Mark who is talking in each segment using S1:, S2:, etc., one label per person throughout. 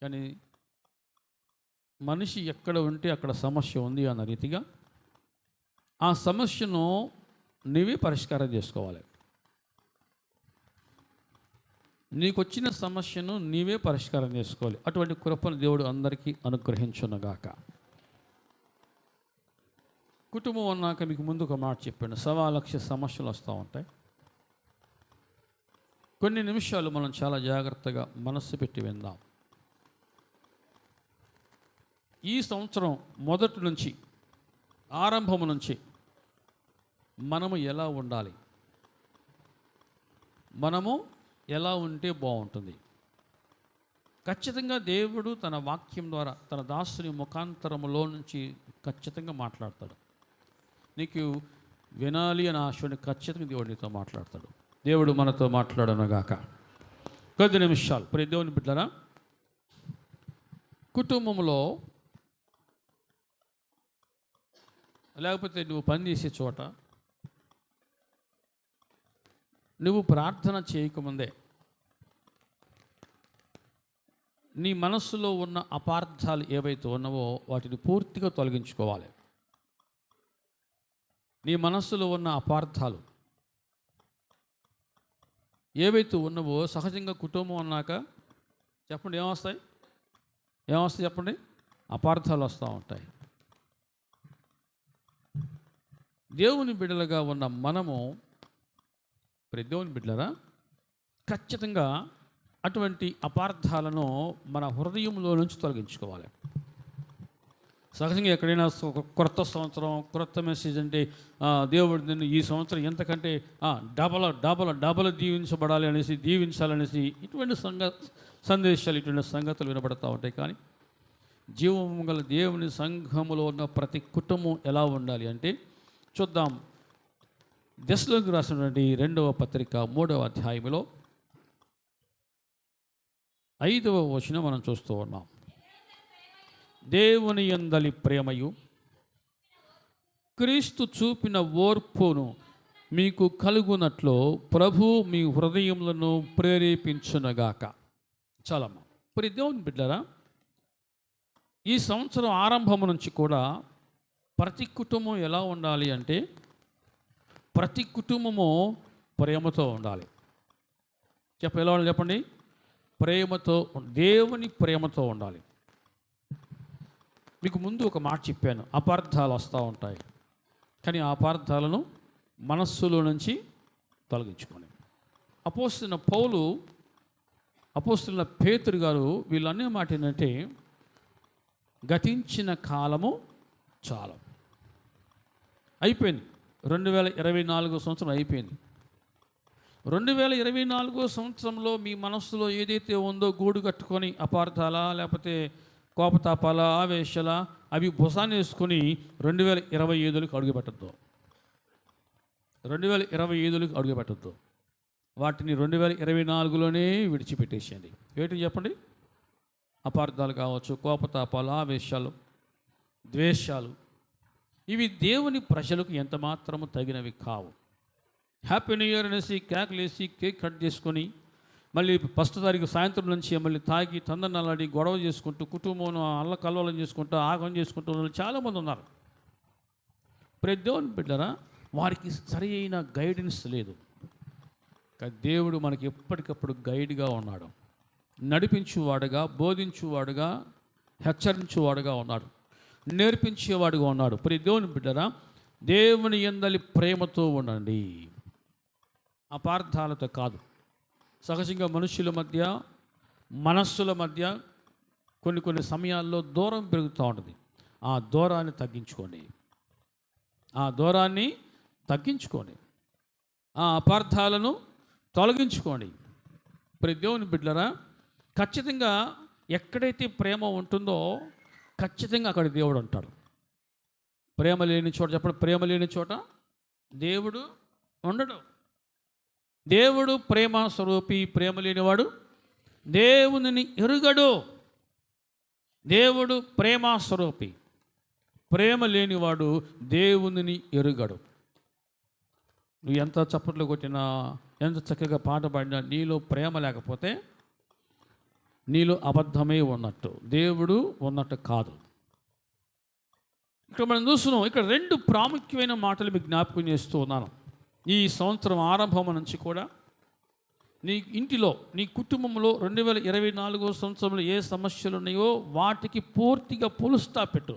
S1: కానీ మనిషి ఎక్కడ ఉంటే అక్కడ సమస్య ఉంది అన్న రీతిగా ఆ సమస్యను నీవే పరిష్కారం చేసుకోవాలి. నీకు వచ్చిన సమస్యను నీవే పరిష్కారం చేసుకోవాలి. అటువంటి కృపను దేవుడు అందరికీ అనుగ్రహించునుగాక. కుటుంబం అన్నాక మీకు ముందు ఒక మాట చెప్పాను, 1,00,000 సమస్యలు వస్తూ ఉంటాయి. కొన్ని నిమిషాలు మనం చాలా జాగ్రత్తగా మనస్సు పెట్టి విందాం. ఈ సంవత్సరం మొదటి నుంచి, ఆరంభం నుంచి మనము ఎలా ఉండాలి, మనము ఎలా ఉంటే బాగుంటుంది? ఖచ్చితంగా దేవుడు తన వాక్యం ద్వారా తన దాసుని ముఖాంతరములో నుంచి ఖచ్చితంగా మాట్లాడతాడు. నీకు వినాలి అని ఆశని ఖచ్చితంగా దేవుడు నీతో మాట్లాడతాడు. దేవుడు మనతో మాట్లాడనుగాక. కొద్ది నిమిషాలు ప్రతి దేవుని బిడ్డలారా, కుటుంబంలో లేకపోతే నువ్వు పనిచేసే చోట నువ్వు ప్రార్థన చేయకముందే నీ మనస్సులో ఉన్న అపార్థాలు ఏవైతే ఉన్నావో వాటిని పూర్తిగా తొలగించుకోవాలి. నీ మనస్సులో ఉన్న అపార్థాలు ఏవైతే ఉన్నావో, సహజంగా కుటుంబం అన్నాక చెప్పండి ఏమొస్తాయి చెప్పండి, అపార్థాలు వస్తూ ఉంటాయి. దేవుని బిడ్డలుగా ఉన్న మనము, ప్రతి దేవుని బిడ్డలరా, ఖచ్చితంగా అటువంటి అపార్థాలను మన హృదయంలో నుంచి తొలగించుకోవాలి. సహజంగా ఎక్కడైనా కొత్త సంవత్సరం, కొత్త మెసేజ్ అంటే దేవుడు నిన్ను ఈ సంవత్సరం ఎంతకంటే డబల్ దీవించబడాలి అనేసి, దీవించాలనేసి ఇటువంటి సందేశాలు, ఇటువంటి సంగతులు వినబడతా ఉంటాయి. కానీ జీవము గల దేవుని సంఘములో ఉన్న ప్రతి కుటుంబం ఎలా ఉండాలి అంటే చూద్దాం. దెస్సలోనికీయులకు రాసినటువంటి 2వ పత్రిక 3వ అధ్యాయంలో 5వ వచనం మనం చూస్తూ ఉన్నాం. దేవుని యందలి ప్రేమయు క్రీస్తు చూపిన ఓర్పును మీకు కలుగునట్లు ప్రభు మీ హృదయములను ప్రేరేపించునుగాక. చాలమ్మా. మరి దేవుని బిడ్డలారా, ఈ సంవత్సరం ఆరంభం నుంచి కూడా ప్రతి కుటుంబం ఎలా ఉండాలి అంటే ప్రతి కుటుంబము ప్రేమతో ఉండాలి. ఎలా ఉండాలి చెప్పండి? ప్రేమతో, దేవుని ప్రేమతో ఉండాలి. మీకు ముందు ఒక మాట చెప్పాను, అపార్థాలు వస్తూ ఉంటాయి. కానీ ఆ అపార్థాలను మనస్సులో నుంచి తొలగించుకోండి. అపోస్తలుడైన పౌలు, అపోస్తలుడైన పేతురు గారు వీళ్ళనే మాట ఏంటంటే గతించిన కాలము చాలా అయిపోయింది. 2024 సంవత్సరం అయిపోయింది. 2024 సంవత్సరంలో మీ మనస్సులో ఏదైతే ఉందో గూడు కట్టుకొని అపార్థాల, లేకపోతే కోపతాపాల, ఆవేశాల అవి భుసాన్ని వేసుకొని 2025లోకి అడుగుపెట్టద్దు. 2025లోకి అడుగుపెట్టద్దు. వాటిని 2024లోనే విడిచిపెట్టేసేయండి. ఏంటి చెప్పండి? అపార్థాలు కావచ్చు, కోపతాపాలు, ఆవేశాలు, ద్వేషాలు, ఇవి దేవుని ప్రజలకు ఎంత మాత్రము తగినవి కావు. హ్యాపీ న్యూ ఇయర్ అనేసి కేకలేసి కేక్ కట్ చేసుకొని మళ్ళీ 1వ తారీఖు సాయంత్రం నుంచి మళ్ళీ తాగి తందనలాడి గొడవ చేసుకుంటూ కుటుంబం అల్లకల్లోలం చేసుకుంటూ ఆగం చేసుకుంటూ చాలామంది ఉన్నారు. ప్రతి దేవుని బిడ్డలారా, వారికి సరి అయిన గైడెన్స్ లేదు. కానీ దేవుడు మనకి ఎప్పటికప్పుడు గైడ్గా ఉన్నాడు, నడిపించువాడుగా, బోధించువాడుగా, హెచ్చరించువాడుగా ఉన్నాడు, నేర్పించేవాడుగా ఉన్నాడు. ప్రతి దేవుని బిడ్డరా, దేవుని యందలి ప్రేమతో ఉండండి, అపార్థాలతో కాదు. సహజంగా మనుషుల మధ్య, మనస్సుల మధ్య కొన్ని సమయాల్లో దూరం పెరుగుతూ ఉంటుంది. ఆ దూరాన్ని తగ్గించుకోండి, ఆ అపార్థాలను తొలగించుకోండి. ప్రతి దేవుని బిడ్డలారా, ఖచ్చితంగా ఎక్కడైతే ప్రేమ ఉంటుందో ఖచ్చితంగా అక్కడ దేవుడు ఉంటాడు. ప్రేమ లేని చోట చెప్పండి, ప్రేమ లేని చోట దేవుడు ఉండడు. దేవుడు ప్రేమ స్వరూపి. ప్రేమ లేనివాడు దేవునిని ఎరుగడు. దేవుడు ప్రేమ స్వరూపి. ప్రేమ లేనివాడు దేవునిని ఎరుగడు. నువ్వు ఎంత చప్పట్లు కొట్టినా, ఎంత చక్కగా పాట పాడినా నీలో ప్రేమ లేకపోతే నీలో అబద్ధమే ఉన్నట్టు, దేవుడు ఉన్నట్టు కాదు. ఇక్కడ మనం చూస్తున్నాం, ఇక్కడ 2 ప్రాముఖ్యమైన మాటలు మీకు జ్ఞాపకం చేస్తూ ఉన్నాను. ఈ సంవత్సరం ఆరంభం నుంచి కూడా నీ ఇంటిలో, నీ కుటుంబంలో 2024 సంవత్సరంలో ఏ సమస్యలు ఉన్నాయో వాటికి పూర్తిగా ఫుల్ స్టాప్ పెట్టు.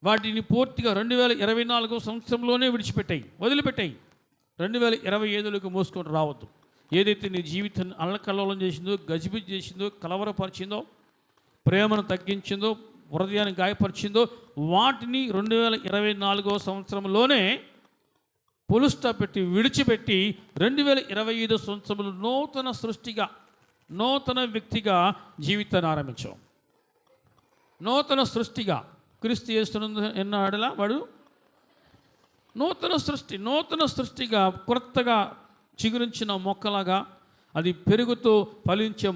S1: వాటిని పూర్తిగా 2024 సంవత్సరంలోనే విడిచిపెట్టాయి, వదిలిపెట్టాయి. 2025లోకి మోసుకొని రావద్దు. ఏదైతే నీ జీవితాన్ని అల్లకల్లోలం చేసిందో, గజిబిజి చేసిందో, కలవరపరిచిందో, ప్రేమను తగ్గించిందో, హృదయాన్ని గాయపరిచిందో, వాటిని 2024 సంవత్సరంలోనే ఫుల్ స్టాప్ పెట్టి విడిచిపెట్టి 2025 సంవత్సరంలో నూతన సృష్టిగా, నూతన వ్యక్తిగా జీవితాన్ని ఆరంభించాం. నూతన సృష్టిగా క్రీస్తు యేసునందు ఎన్నాడలా వాడు నూతన సృష్టిగా కొత్తగా చిగురించిన మొక్కలాగా అది పెరుగుతూ ఫలించే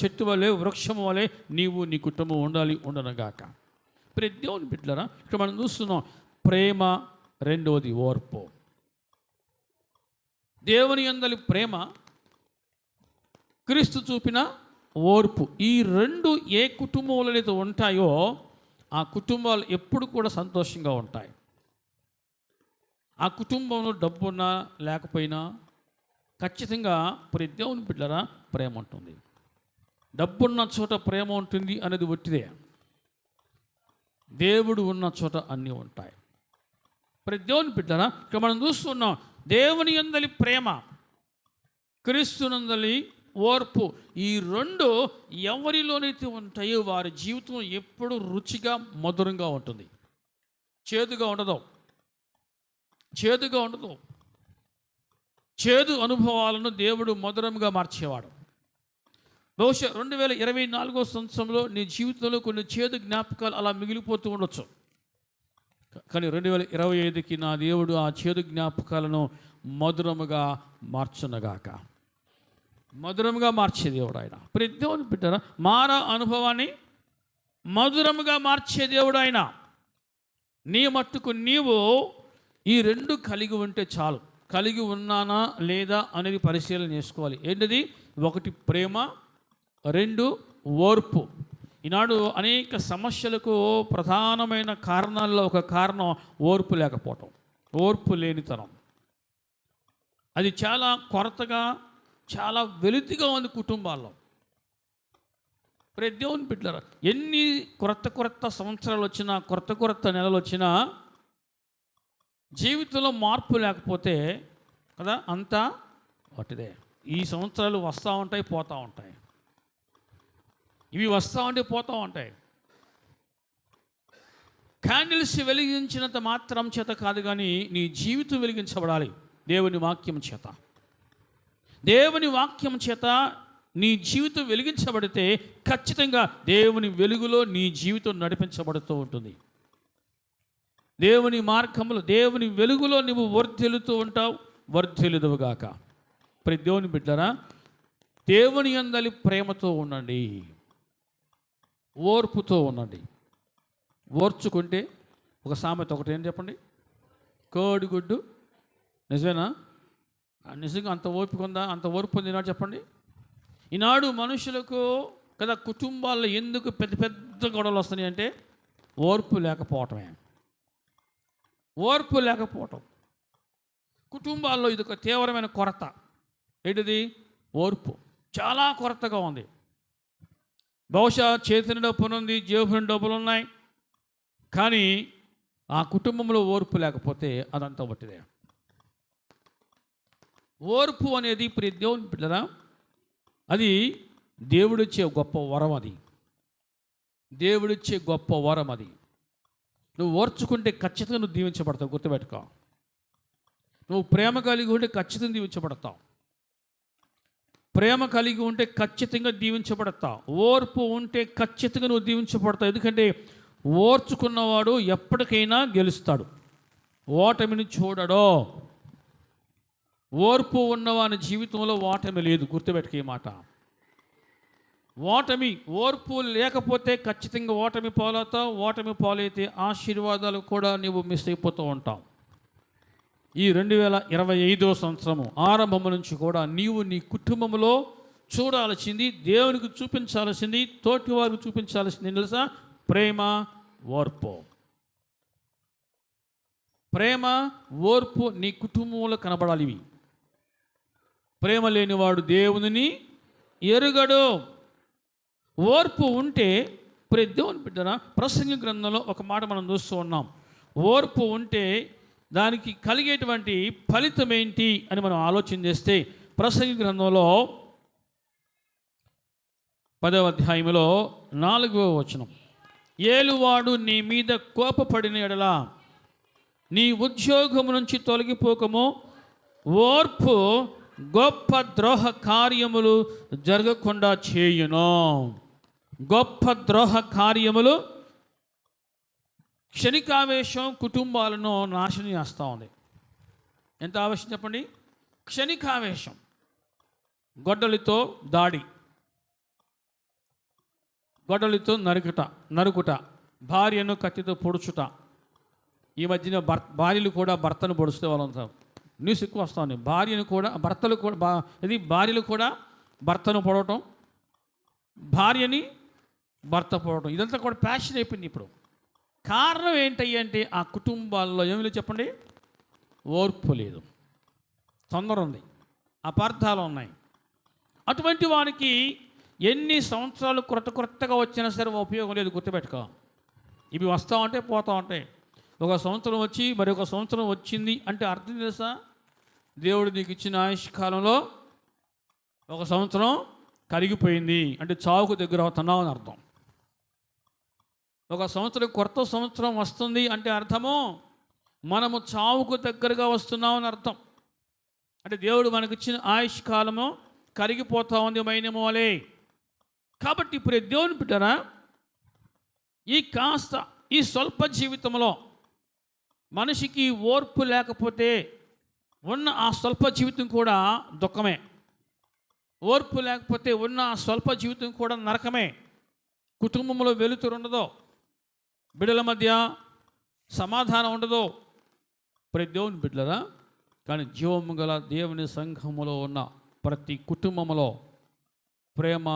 S1: చెట్టు వలె, వృక్షం వలె నీవు నీ కుటుంబం ఉండనగాక. ప్రతి దేవుని బిడ్డలారా, ఇక్కడ మనం చూస్తున్నాం ప్రేమ, రెండవది ఓర్పు. దేవుని యందలి ప్రేమ, క్రీస్తు చూపిన ఓర్పు. ఈ 2 ఏ కుటుంబంలో అయితే ఉంటాయో ఆ కుటుంబాలు ఎప్పుడు కూడా సంతోషంగా ఉంటాయి. ఆ కుటుంబంలో డబ్బున్నా లేకపోయినా ఖచ్చితంగా ప్రతి దేవుని బిడ్డలారా ప్రేమ ఉంటుంది. డబ్బున్న చోట ప్రేమ ఉంటుంది అనేది ఒట్టిదే. దేవుడు ఉన్న చోట అన్నీ ఉంటాయి. ప్రతి దేవుని బిడ్డలారా, ఇక్కడ మనం చూస్తున్నాం దేవుని యందలి ప్రేమ, క్రీస్తునందలి ఓర్పు. ఈ 2 ఎవరిలోనైతే ఉంటాయో వారి జీవితం ఎప్పుడు రుచిగా, మధురంగా ఉంటుంది. చేదుగా ఉండదు. చేదు అనుభవాలను దేవుడు మధురంగా మార్చేవాడు. బహుశా 2024 సంవత్సరంలో నీ జీవితంలో కొన్ని చేదు జ్ఞాపకాలు అలా మిగిలిపోతూ ఉండొచ్చు. కానీ 2025కి నా దేవుడు ఆ చేదు జ్ఞాపకాలను మధురముగా మార్చునగాక. మధురముగా మార్చే దేవుడు ఆయన. ప్రతి దేవుని బిడ్డరా, మారా అనుభవాన్ని మధురముగా మార్చే దేవుడు ఆయన. నీ మట్టుకు నీవు ఈ 2 కలిగి ఉంటే చాలు. కలిగి ఉన్నానా లేదా అనేది పరిశీలన చేసుకోవాలి. ఏంటిది? 1 ప్రేమ, 2 ఓర్పు. ఈనాడు అనేక సమస్యలకు ప్రధానమైన కారణాల్లో ఒక కారణం ఓర్పు లేకపోవటం, ఓర్పు లేనితనం. అది చాలా కొరతగా, చాలా వెలితిగా ఉంది కుటుంబాల్లో. ప్రతి దేవుని బిడ్డలారా, ఎన్ని కొత్త సంవత్సరాలు వచ్చినా, కొత్త నెలలు వచ్చినా జీవితంలో మార్పు లేకపోతే కదా అంతా వాటిదే. ఈ సంవత్సరాలు వస్తూ ఉంటాయి, పోతూ ఉంటాయి. ఇవి వస్తూ ఉంటే పోతూ ఉంటాయి. క్యాండిల్స్ వెలిగించినంత మాత్రం చేత కాదు కానీ నీ జీవితం వెలిగించబడాలి దేవుని వాక్యం చేత. దేవుని వాక్యం చేత నీ జీవితం వెలిగించబడితే ఖచ్చితంగా దేవుని వెలుగులో నీ జీవితం నడిపించబడుతూ ఉంటుంది. దేవుని మార్గములో, దేవుని వెలుగులో నువ్వు వర్ధిల్లుతూ ఉంటావు, వర్ధిల్లుదువుగాక. ప్రతి దేవుని బిడ్డరా, దేవుని యందలి ప్రేమతో ఉండండి, ఓర్పుతో ఉండండి. ఓర్చుకుంటే ఒక సామెత ఒకటి ఏం చెప్పండి, కోడిగుడ్డు. నిజమేనా? నిజంగా అంత ఓపిక ఉందా? అంత ఓర్పు ఉంది ఈనాడు చెప్పండి. ఈనాడు మనుషులకు కదా కుటుంబాల్లో ఎందుకు పెద్ద గొడవలు వస్తున్నాయి అంటే ఓర్పు లేకపోవటమే. ఓర్పు లేకపోవటం కుటుంబాల్లో ఇది ఒక తీవ్రమైన కొరత. ఏంటిది? ఓర్పు. చాలా కొరతగా ఉంది. బహుశా చేతిని డబ్బులు ఉంది, జేబుని డబ్బులు ఉన్నాయి, కానీ ఆ కుటుంబంలో ఓర్పు లేకపోతే అదంతా బట్టిదే. ఓర్పు అనేది ప్రతి దేవుని బిడ్డరా, అది దేవుడిచ్చే గొప్ప వరం. అది దేవుడిచ్చే గొప్ప వరం. అది నువ్వు ఓర్చుకుంటే ఖచ్చితంగా నువ్వు దీవించబడతావు. గుర్తుపెట్టుకో. నువ్వు ప్రేమ కలిగి ఉంటే ఖచ్చితంగా దీవించబడతావు. ప్రేమ కలిగి ఉంటే ఖచ్చితంగా దీవించబడతావు. ఓర్పు ఉంటే ఖచ్చితంగా నువ్వు దీవించబడతావు. ఎందుకంటే ఓర్చుకున్నవాడు ఎప్పటికైనా గెలుస్తాడు, ఓటమిని చూడడో. ఓర్పు ఉన్నవాని జీవితంలో ఓటమి లేదు. గుర్తుపెట్టుకు ఈ మాట. ఓర్పు లేకపోతే ఖచ్చితంగా ఓటమి పాలవుతావు. ఓటమి పాలైతే ఆశీర్వాదాలు కూడా నువ్వు మిస్ అయిపోతూ ఉంటావు. ఈ 2025 సంవత్సరము ఆరంభం నుంచి కూడా నీవు నీ కుటుంబంలో చూడాల్సింది, దేవునికి చూపించాల్సింది, తోటి వారికి చూపించాల్సింది తెలుసా? ప్రేమ, ఓర్పు. ప్రేమ, ఓర్పు నీ కుటుంబంలో కనబడాలి. ఇవి ప్రేమ లేనివాడు దేవునిని ఎరుగడు. ఓర్పు ఉంటే దేవుని బిడ్డరా, ప్రసంగి గ్రంథంలో ఒక మాట మనం చూస్తూ ఉన్నాం. ఓర్పు ఉంటే దానికి కలిగేటువంటి ఫలితం ఏంటి అని మనం ఆలోచన చేస్తే, ప్రసంగి గ్రంథంలో 10వ అధ్యాయంలో 4వ వచనం, ఏలువాడు నీ మీద కోపపడిన ఎడల నీ ఉద్యోగం నుంచి తొలగిపోకము, ఓర్పు గొప్ప ద్రోహ కార్యములు జరగకుండా చేయును. గొప్ప ద్రోహ కార్యములు, క్షణికావేశం కుటుంబాలను నాశనం చేస్తూ ఉంది. ఎంత ఆవేశం చెప్పండి? క్షణికావేశం, గొడ్డలితో దాడి, గొడ్డలితో నరుకుట, భార్యను కత్తితో పొడుచుట. ఈ మధ్యన భార్యలు కూడా భర్తను పొడుస్తూ వాళ్ళు న్యూస్ ఎక్కువ వస్తూ ఉంది. భార్యలు కూడా భర్తను పొడవటం, భార్యని భర్త పొడవటం, ఇదంతా కూడా ప్యాషన్ అయిపోయింది ఇప్పుడు. కారణం ఏంటంటే ఆ కుటుంబాల్లో ఏమి లేదు చెప్పండి? ఓర్పు లేదు, తొందర ఉంది, అపార్థాలు ఉన్నాయి. అటువంటి వారికి ఎన్ని సంవత్సరాలు కొత్తగా వచ్చినా సరే ఉపయోగం లేదు. గుర్తుపెట్టుకో, ఇవి వస్తూ ఉంటాయి, పోతూ ఉంటాయి. ఒక సంవత్సరం వచ్చి మరొక సంవత్సరం వచ్చింది అంటే అర్థం తెలుసా? దేవుడు నీకు ఇచ్చిన ఆయుష్కాలంలో ఒక సంవత్సరం కరిగిపోయింది అంటే చావుకు దగ్గర అవుతున్నావు అని అర్థం. ఒక సంవత్సరం, కొత్త సంవత్సరం వస్తుంది అంటే అర్థము మనము చావుకు దగ్గరగా వస్తున్నామని అర్థం. అంటే దేవుడు మనకిచ్చిన ఆయుష్కాలము కరిగిపోతా ఉంది మైనమోలే. కాబట్టి ఇప్పుడు దేవుని బిడ్డరా, ఈ స్వల్ప జీవితంలో మనిషికి ఓర్పు లేకపోతే ఉన్న ఆ స్వల్ప జీవితం కూడా దుఃఖమే. ఓర్పు లేకపోతే ఉన్న ఆ స్వల్ప జీవితం కూడా నరకమే. కుటుంబంలో వెలుతురు ఉండదు, బిడ్డల మధ్య సమాధానం ఉండదు. ప్రతి దేవుని బిడ్డలరా, కానీ జీవము గల దేవుని సంఘములో ఉన్న ప్రతి కుటుంబంలో ప్రేమ,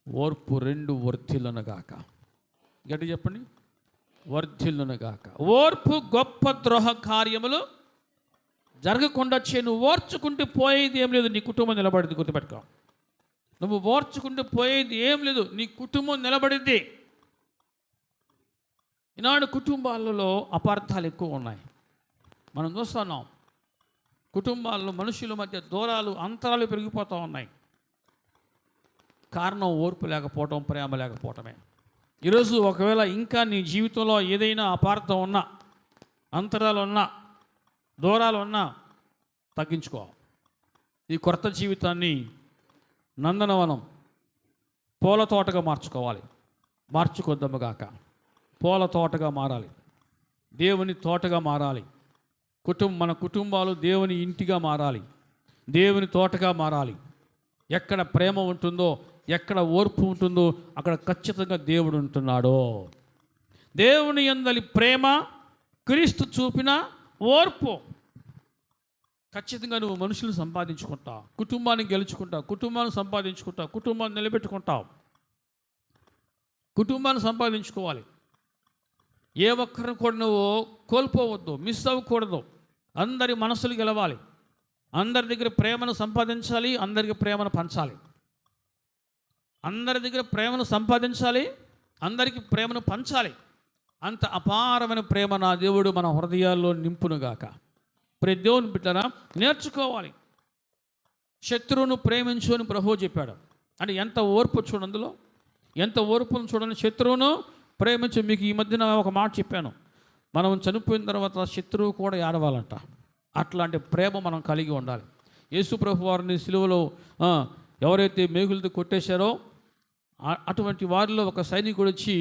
S1: ఓర్పు రెండు వర్ధిల్లునుగాక. గట్టి చెప్పండి, వర్ధిల్లునుగాక. ఓర్పు గొప్ప ద్రోహ కార్యములు జరగకుండా నువ్వు ఓర్చుకుంటూ పోయేది ఏం లేదు, నీ కుటుంబం నిలబడింది. గుర్తుపెట్టుకో, నువ్వు ఓర్చుకుంటూ పోయేది ఏం లేదు, నీ కుటుంబం నిలబడింది. ఈనాడు కుటుంబాలలో అపార్థాలు ఎక్కువ ఉన్నాయి. మనం చూస్తున్నాం, కుటుంబాల్లో మనుషుల మధ్య దూరాలు, అంతరాలు పెరిగిపోతూ ఉన్నాయి. కారణం ఓర్పు లేకపోవటం, ప్రేమ లేకపోవటమే. ఈరోజు ఒకవేళ ఇంకా నీ జీవితంలో ఏదైనా అపార్థం ఉన్నా, అంతరాలు ఉన్నా, దూరాలు ఉన్నా తగ్గించుకో. ఈ కొత్త జీవితాన్ని నందనవనం, పూల తోటగా మార్చుకోద్దాముగాక. పూల తోటగా మారాలి, దేవుని తోటగా మారాలి. మన కుటుంబాలు దేవుని ఇంటిగా మారాలి, దేవుని తోటగా మారాలి. ఎక్కడ ప్రేమ ఉంటుందో, ఎక్కడ ఓర్పు ఉంటుందో అక్కడ ఖచ్చితంగా దేవుడు ఉంటున్నాడు. దేవుని యందలి ప్రేమ, క్రీస్తు చూపిన ఓర్పు, ఖచ్చితంగా నువ్వు మనుషులు సంపాదించుకుంటావు, కుటుంబాన్ని గెలుచుకుంటావు, కుటుంబాన్ని సంపాదించుకుంటావు, కుటుంబాన్ని నిలబెట్టుకుంటావు. కుటుంబాన్ని సంపాదించుకోవాలి. ఏ ఒక్కరిని కూడా నువ్వు కోల్పోవద్దు, మిస్ అవ్వకూడదు. అందరి మనసులు గెలవాలి, అందరి దగ్గర ప్రేమను సంపాదించాలి, అందరికి ప్రేమను పంచాలి. అందరి దగ్గర ప్రేమను సంపాదించాలి, అందరికీ ప్రేమను పంచాలి. అంత అపారమైన ప్రేమ నా దేవుడు మన హృదయాల్లో నింపునుగాక. ప్రతి దేవుని బిడ్డరా, నేర్చుకోవాలి. శత్రువును ప్రేమించు అని ప్రభువు చెప్పాడు. అంటే ఎంత ఓర్పు చూడండి, అందులో ఎంత ఓర్పును చూడండి. శత్రువును ప్రేమించు. మీకు ఈ మధ్యన ఒక మాట చెప్పాను, మనం చనిపోయిన తర్వాత శత్రువు కూడా ఏడవాలంట. అట్లాంటి ప్రేమ మనం కలిగి ఉండాలి. యేసు ప్రభు వారిని సిలువలో ఎవరైతే మేకులతో కొట్టేశారో అటువంటి వారిలో ఒక సైనికుడు వచ్చి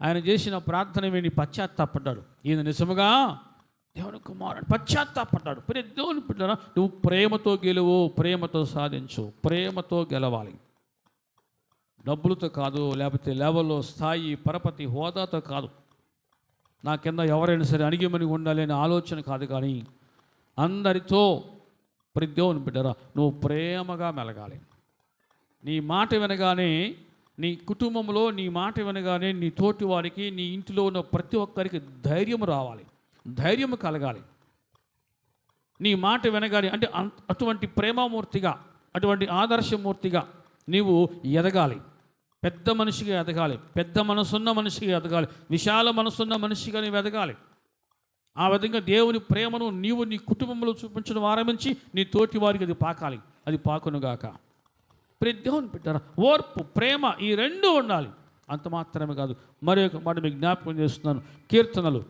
S1: ఆయన చేసిన ప్రార్థన విని పశ్చాత్తాపడ్డాడు. ఈయన నిజముగా దేవుని కుమారుడు, పశ్చాత్తాపడ్డాడు. ప్రతి దేవుని బిడ్డరా, నువ్వు ప్రేమతో గెలువు, ప్రేమతో సాధించు, ప్రేమతో గెలవాలి. డబ్బులతో కాదు, లేకపోతే లెవెల్లో, స్థాయి, పరపతి, హోదాతో కాదు. నా కింద ఎవరైనా సరే అణిగిమని ఉండాలి అనే ఆలోచన కాదు. కానీ అందరితో ప్రతి దేవుని బిడ్డరా, నువ్వు ప్రేమగా మెలగాలి. నీ మాట వినగానే, నీ కుటుంబంలో నీ మాట వినగానే నీ తోటి వారికి, నీ ఇంటిలో ఉన్న ప్రతి ఒక్కరికి ధైర్యం రావాలి, ధైర్యం కలగాలి. నీ మాట వినగానే అంటే అటువంటి ప్రేమమూర్తిగా, అటువంటి ఆదర్శమూర్తిగా నీవు ఎదగాలి. పెద్ద మనిషిగా ఎదగాలి, పెద్ద మనసున్న మనిషిగా ఎదగాలి, విశాల మనసున్న మనిషిగా నీవు ఎదగాలి. ఆ విధంగా దేవుని ప్రేమను నీవు నీ కుటుంబంలో చూపించడం ఆరంభించి నీ తోటి వారికి అది పాకాలి, అది పాకునుగాక. దేవుని బిడ్డరా, ఓర్పు, ప్రేమ ఈ రెండు ఉండాలి. అంత మాత్రమే కాదు, మరి ఒక మాట మీకు జ్ఞాపకం చేస్తున్నాను. కీర్తనలు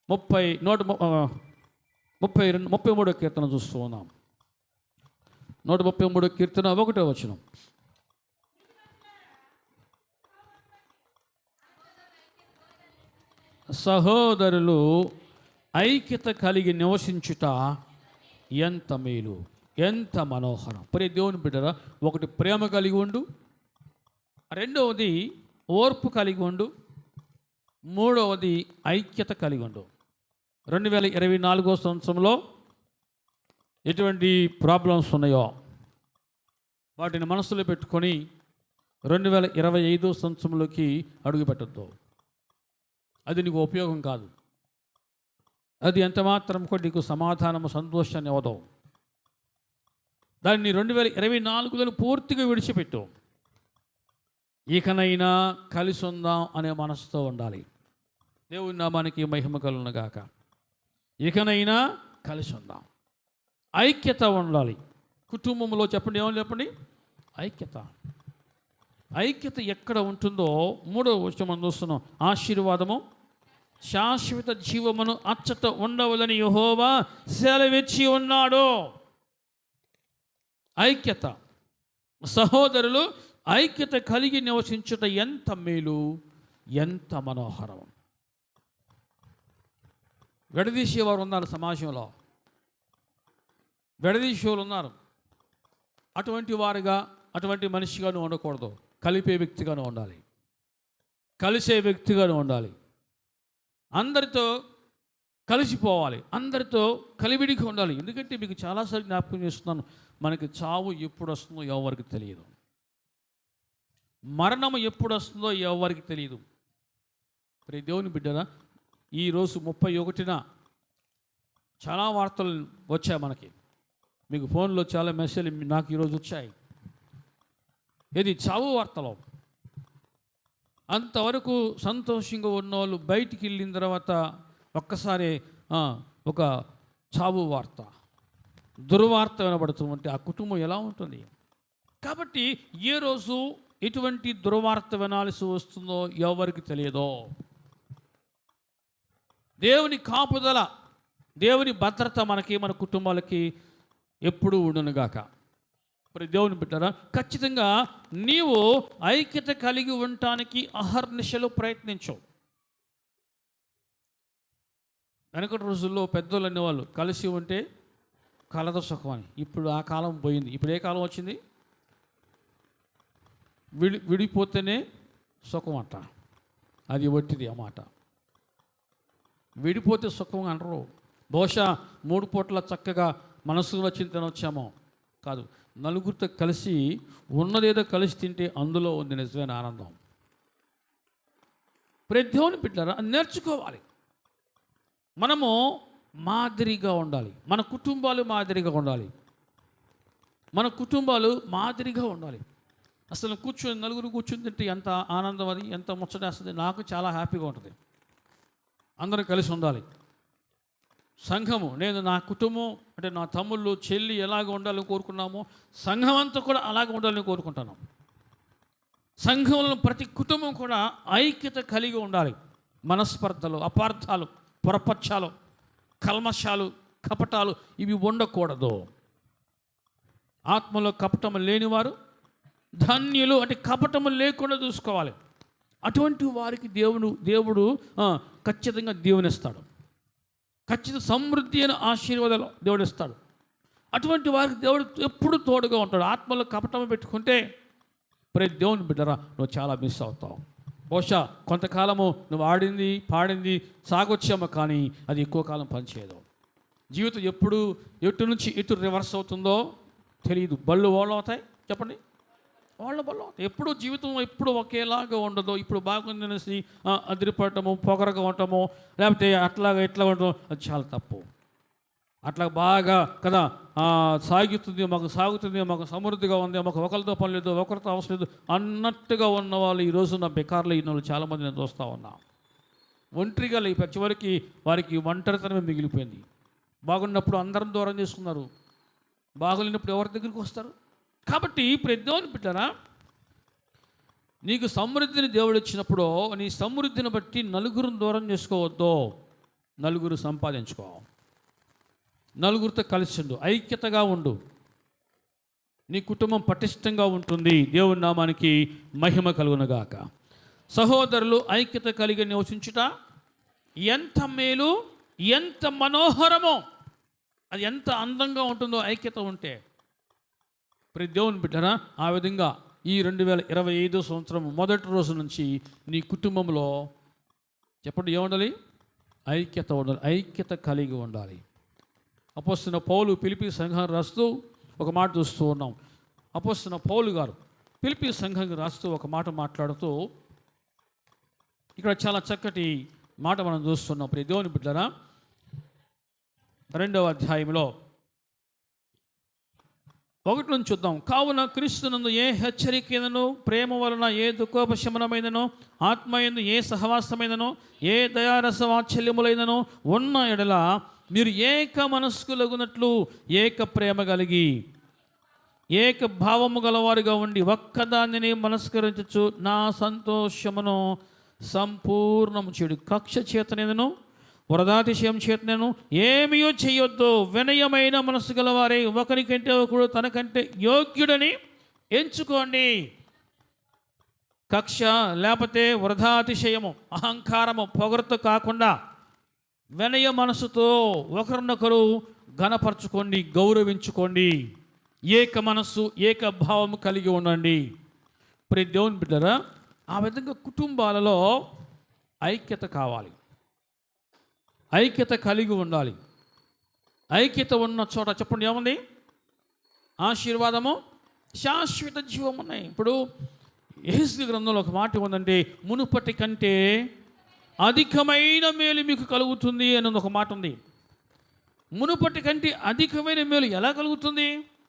S1: 133 కీర్తన చూస్తూ ఉన్నాం. 133 కీర్తన 1వ వచనం. సహోదరులు ఐక్యత కలిగి నివసించుట ఎంత మేలు, ఎంత మనోహరం. దేవుని బిడ్డరా, ఒకటి ప్రేమ కలిగి ఉండు, రెండవది ఓర్పు కలిగి ఉండు, మూడవది ఐక్యత కలిగి ఉండు. 2024 సంవత్సరంలో ఎటువంటి ప్రాబ్లమ్స్ ఉన్నాయో వాటిని మనసులో పెట్టుకొని 2025 సంవత్సరంలోకి అడుగుపెట్టద్దు. అది నీకు ఉపయోగం కాదు. అది ఎంత మాత్రం కూడా నీకు సమాధానము, సంతోషాన్ని ఇవ్వదు. దాన్ని 2024లో పూర్తిగా విడిచిపెట్టు. ఇకనైనా కలిసి ఉందాం అనే మనసుతో ఉండాలి. దేవుని నామానికి మహిమ కలుగును గాక. ఇకనైనా కలిసి ఉందాం, ఐక్యత ఉండాలి కుటుంబంలో. చెప్పండి, ఏమని చెప్పండి? ఐక్యత. ఐక్యత ఎక్కడ ఉంటుందో 3వ వచనం మనం చూస్తున్నాం. ఆశీర్వాదము, శాశ్వత జీవమును అచ్చట ఉండవలని యెహోవా సెలవిచ్చి ఉన్నాడు. ఐక్యత, సహోదరులు ఐక్యత కలిగి నివసించుట ఎంత మేలు, ఎంత మనోహరం. విడదీసేవారు ఉన్నారు సమాజంలో, విడదీసేవారు ఉన్నారు. అటువంటి వారుగా, అటువంటి మనిషిగాను ఉండకూడదు. కలిపే వ్యక్తిగాను ఉండాలి, కలిసే వ్యక్తిగాను ఉండాలి. అందరితో కలిసిపోవాలి, అందరితో కలివిడిగా ఉండాలి. ఎందుకంటే మీకు చాలాసార్లు జ్ఞాపకం చేస్తున్నాను, మనకి చావు ఎప్పుడు వస్తుందో ఎవరికి తెలియదు, మరణము ఎప్పుడు వస్తుందో ఎవరికి తెలియదు. మరి దేవుని బిడ్డరా, ఈరోజు 31న చాలా వార్తలు వచ్చాయి మనకి. మీకు ఫోన్లో చాలా మెసేజ్లు నాకు ఈరోజు వచ్చాయి. ఇది చావు వార్తలో. అంతవరకు సంతోషంగా ఉన్నవాళ్ళు బయటికి వెళ్ళిన తర్వాత ఒక్కసారి ఒక చావు వార్త, దుర్వార్త వినబడుతూ ఉంటే ఆ కుటుంబం ఎలా ఉంటుంది? కాబట్టి ఏ రోజు ఎటువంటి దుర్వార్త వినాల్సి వస్తుందో ఎవరికి తెలియదో. దేవుని కాపుదల, దేవుని భద్రత మనకి, మన కుటుంబాలకి ఎప్పుడూ ఉండునుగాక. మరి దేవుని బిడ్డరా, ఖచ్చితంగా నీవు ఐక్యత కలిగి ఉండటానికి అహర్నిశలు ప్రయత్నించవు. వెనకటి రోజుల్లో పెద్దోళ్ళు అనేవాళ్ళు కలిసి ఉంటే కలద సుఖం అని. ఇప్పుడు ఆ కాలం పోయింది. ఇప్పుడు ఏ కాలం వచ్చింది? విడిపోతేనే సుఖం అంట. అది ఒట్టిది ఆ మాట. విడిపోతే సుఖం అంటారు. బహుశా 3 పూట్ల చక్కగా మనసులో చింతన వచ్చామో కాదు, నలుగురితో కలిసి ఉన్నదేదో కలిసి తింటే అందులో ఉంది నిజమైన ఆనందం. దేవుని బిడ్డలారా, నేర్చుకోవాలి. మనము మాదిరిగా ఉండాలి, మన కుటుంబాలు మాదిరిగా ఉండాలి, మన కుటుంబాలు మాదిరిగా ఉండాలి. అసలు నలుగురు కూర్చుని తింటే ఎంత ఆనందం, అది ఎంత ముచ్చటేస్తుంది. నాకు చాలా హ్యాపీగా ఉంటుంది. అందరూ కలిసి ఉండాలి. సంఘము, నేను నా కుటుంబం అంటే నా తమ్ముళ్ళు చెల్లి ఎలాగ ఉండాలని కోరుకున్నామో సంఘం అంతా కూడా అలాగ ఉండాలని కోరుకుంటున్నాం. సంఘంలో ప్రతి కుటుంబం కూడా ఐక్యత కలిగి ఉండాలి. మనస్పర్ధలు, అపార్థాలు, పొరపక్షాలు, కల్మషాలు, కపటాలు ఇవి ఉండకూడదు. ఆత్మలో కపటము లేనివారు ధన్యులు, అంటే కపటము లేకుండా చూసుకోవాలి. అటువంటి వారికి దేవుడు ఖచ్చితంగా దీవెనిస్తాడు. ఖచ్చితంగా సమృద్ధి అయిన ఆశీర్వాదాలు దేవుడు ఇస్తాడు. అటువంటి వారికి దేవుడు ఎప్పుడు తోడుగా ఉంటాడు. ఆత్మలో కపటం పెట్టుకుంటే ప్రతి దేవుని బిడ్డరా, నువ్వు చాలా మిస్ అవుతావు. బహుశా కొంతకాలము నువ్వు ఆడింది పాడింది సాగొచ్చామో, కానీ అది ఎక్కువ కాలం పనిచేయదు. జీవితం ఎప్పుడు ఎటు నుంచి ఎటు రివర్స్ అవుతుందో తెలియదు. బళ్ళు ఓళ్ళు అవుతాయి, చెప్పండి, వాళ్ళ బలం. ఎప్పుడు జీవితం ఎప్పుడు ఒకేలాగా ఉండదు. ఇప్పుడు బాగుందనేసి అదిరిపడటము, పొగరగా ఉండటము, లేకపోతే అట్లాగా ఇట్లా ఉండటం, అది చాలా తప్పు. అట్లా బాగా కదా సాగుతుంది, మాకు సమృద్ధిగా ఉంది, మాకు ఒకరితో పని లేదు, ఒకరితో అవసరం లేదు అన్నట్టుగా ఉన్న వాళ్ళు ఈ రోజున బెకార్లు అయిన వాళ్ళు చాలామంది నేను చూస్తూ ఉన్నా. ఒంటరిగా లేపారు, చివరికి వారికి ఒంటరితనమే మిగిలిపోయింది. బాగున్నప్పుడు అందరం దూరం చేసుకున్నారు, బాగులేనప్పుడు ఎవరి దగ్గరికి వస్తారు? కాబట్టి ప్రతిదేవుని బిడ్డలారా, నీకు సమృద్ధిని దేవుడు ఇచ్చినప్పుడు నీ సమృద్ధిని బట్టి నలుగురిని దూరం చేసుకోవద్దు, నలుగురు సంపాదించుకో, నలుగురితో కలిసి ఉండు, ఐక్యతగా ఉండు, నీ కుటుంబం పటిష్టంగా ఉంటుంది. దేవుని నామానికి మహిమ కలుగునుగాక. సహోదరులు ఐక్యత కలిగి నివసించుట ఎంత మేలు, ఎంత మనోహరమో, అది ఎంత అందంగా ఉంటుందో ఐక్యత ఉంటే. ప్రతి దేవుని బిడ్డరా, ఆ విధంగా ఈ 2025 సంవత్సరం మొదటి రోజు నుంచి నీ కుటుంబంలో చెప్పండి ఏముండాలి? ఐక్యత ఉండాలి, ఐక్యత కలిగి ఉండాలి. అపోస్తలుడైన పౌలు ఫిలిప్పీ సంఘాన్ని రాస్తూ ఒక మాట చూస్తూ ఉన్నాం. అపోస్తలుడైన పౌలు గారు ఫిలిప్పీ సంఘానికి రాస్తూ ఒక మాట మాట్లాడుతూ ఇక్కడ చాలా చక్కటి మాట మనం చూస్తున్నాం. ప్రియ దేవుని బిడ్డలారా, 2వ అధ్యాయంలో 1 నుంచి చూద్దాం. కావున క్రీస్తునందు ఏ హెచ్చరికైనను, ప్రేమ వలన ఏ దుఃఖోపశమనమైనను, ఆత్మయందు ఏ సహవాసమైనను, ఏ దయారస వాత్సల్యములైనను ఉన్న ఎడల మీరు ఏక మనస్కులగునట్లు ఏక ప్రేమ కలిగి ఏక భావము గలవారుగా ఉండి ఒక్కదానిని మనస్కరించచ్చు నా సంతోషమును సంపూర్ణము చెడు. కక్ష చేతనేదను, వరదాతిశయం చేతనేను ఏమీయో చేయొద్దు. వినయమైన మనసు గలవారే ఒకరికంటే ఒకడు తనకంటే యోగ్యుడని ఎంచుకోండి. కక్ష లేకపోతే వృధాతిశయము, అహంకారము, పొగరుతో కాకుండా వినయ మనసుతో ఒకరినొకరు ఘనపరచుకోండి, గౌరవించుకోండి. ఏక మనస్సు, ఏక భావము కలిగి ఉండండి. ప్రతి దేవుని బిడ్డరా, ఆ విధంగా కుటుంబాలలో ఐక్యత కావాలి, ఐక్యత కలిగి ఉండాలి. ఐక్యత ఉన్న చోట చెప్పండి ఏముంది? ఆశీర్వాదము, శాశ్వత జీవం ఉన్నాయి. ఇప్పుడు యేసు గ్రంథంలో ఒక మాట ఉందంటే, మునుపటి కంటే అధికమైన మేలు మీకు కలుగుతుంది అని ఒక మాట ఉంది. మునుపటి కంటే అధికమైన మేలు ఎలా కలుగుతుంది?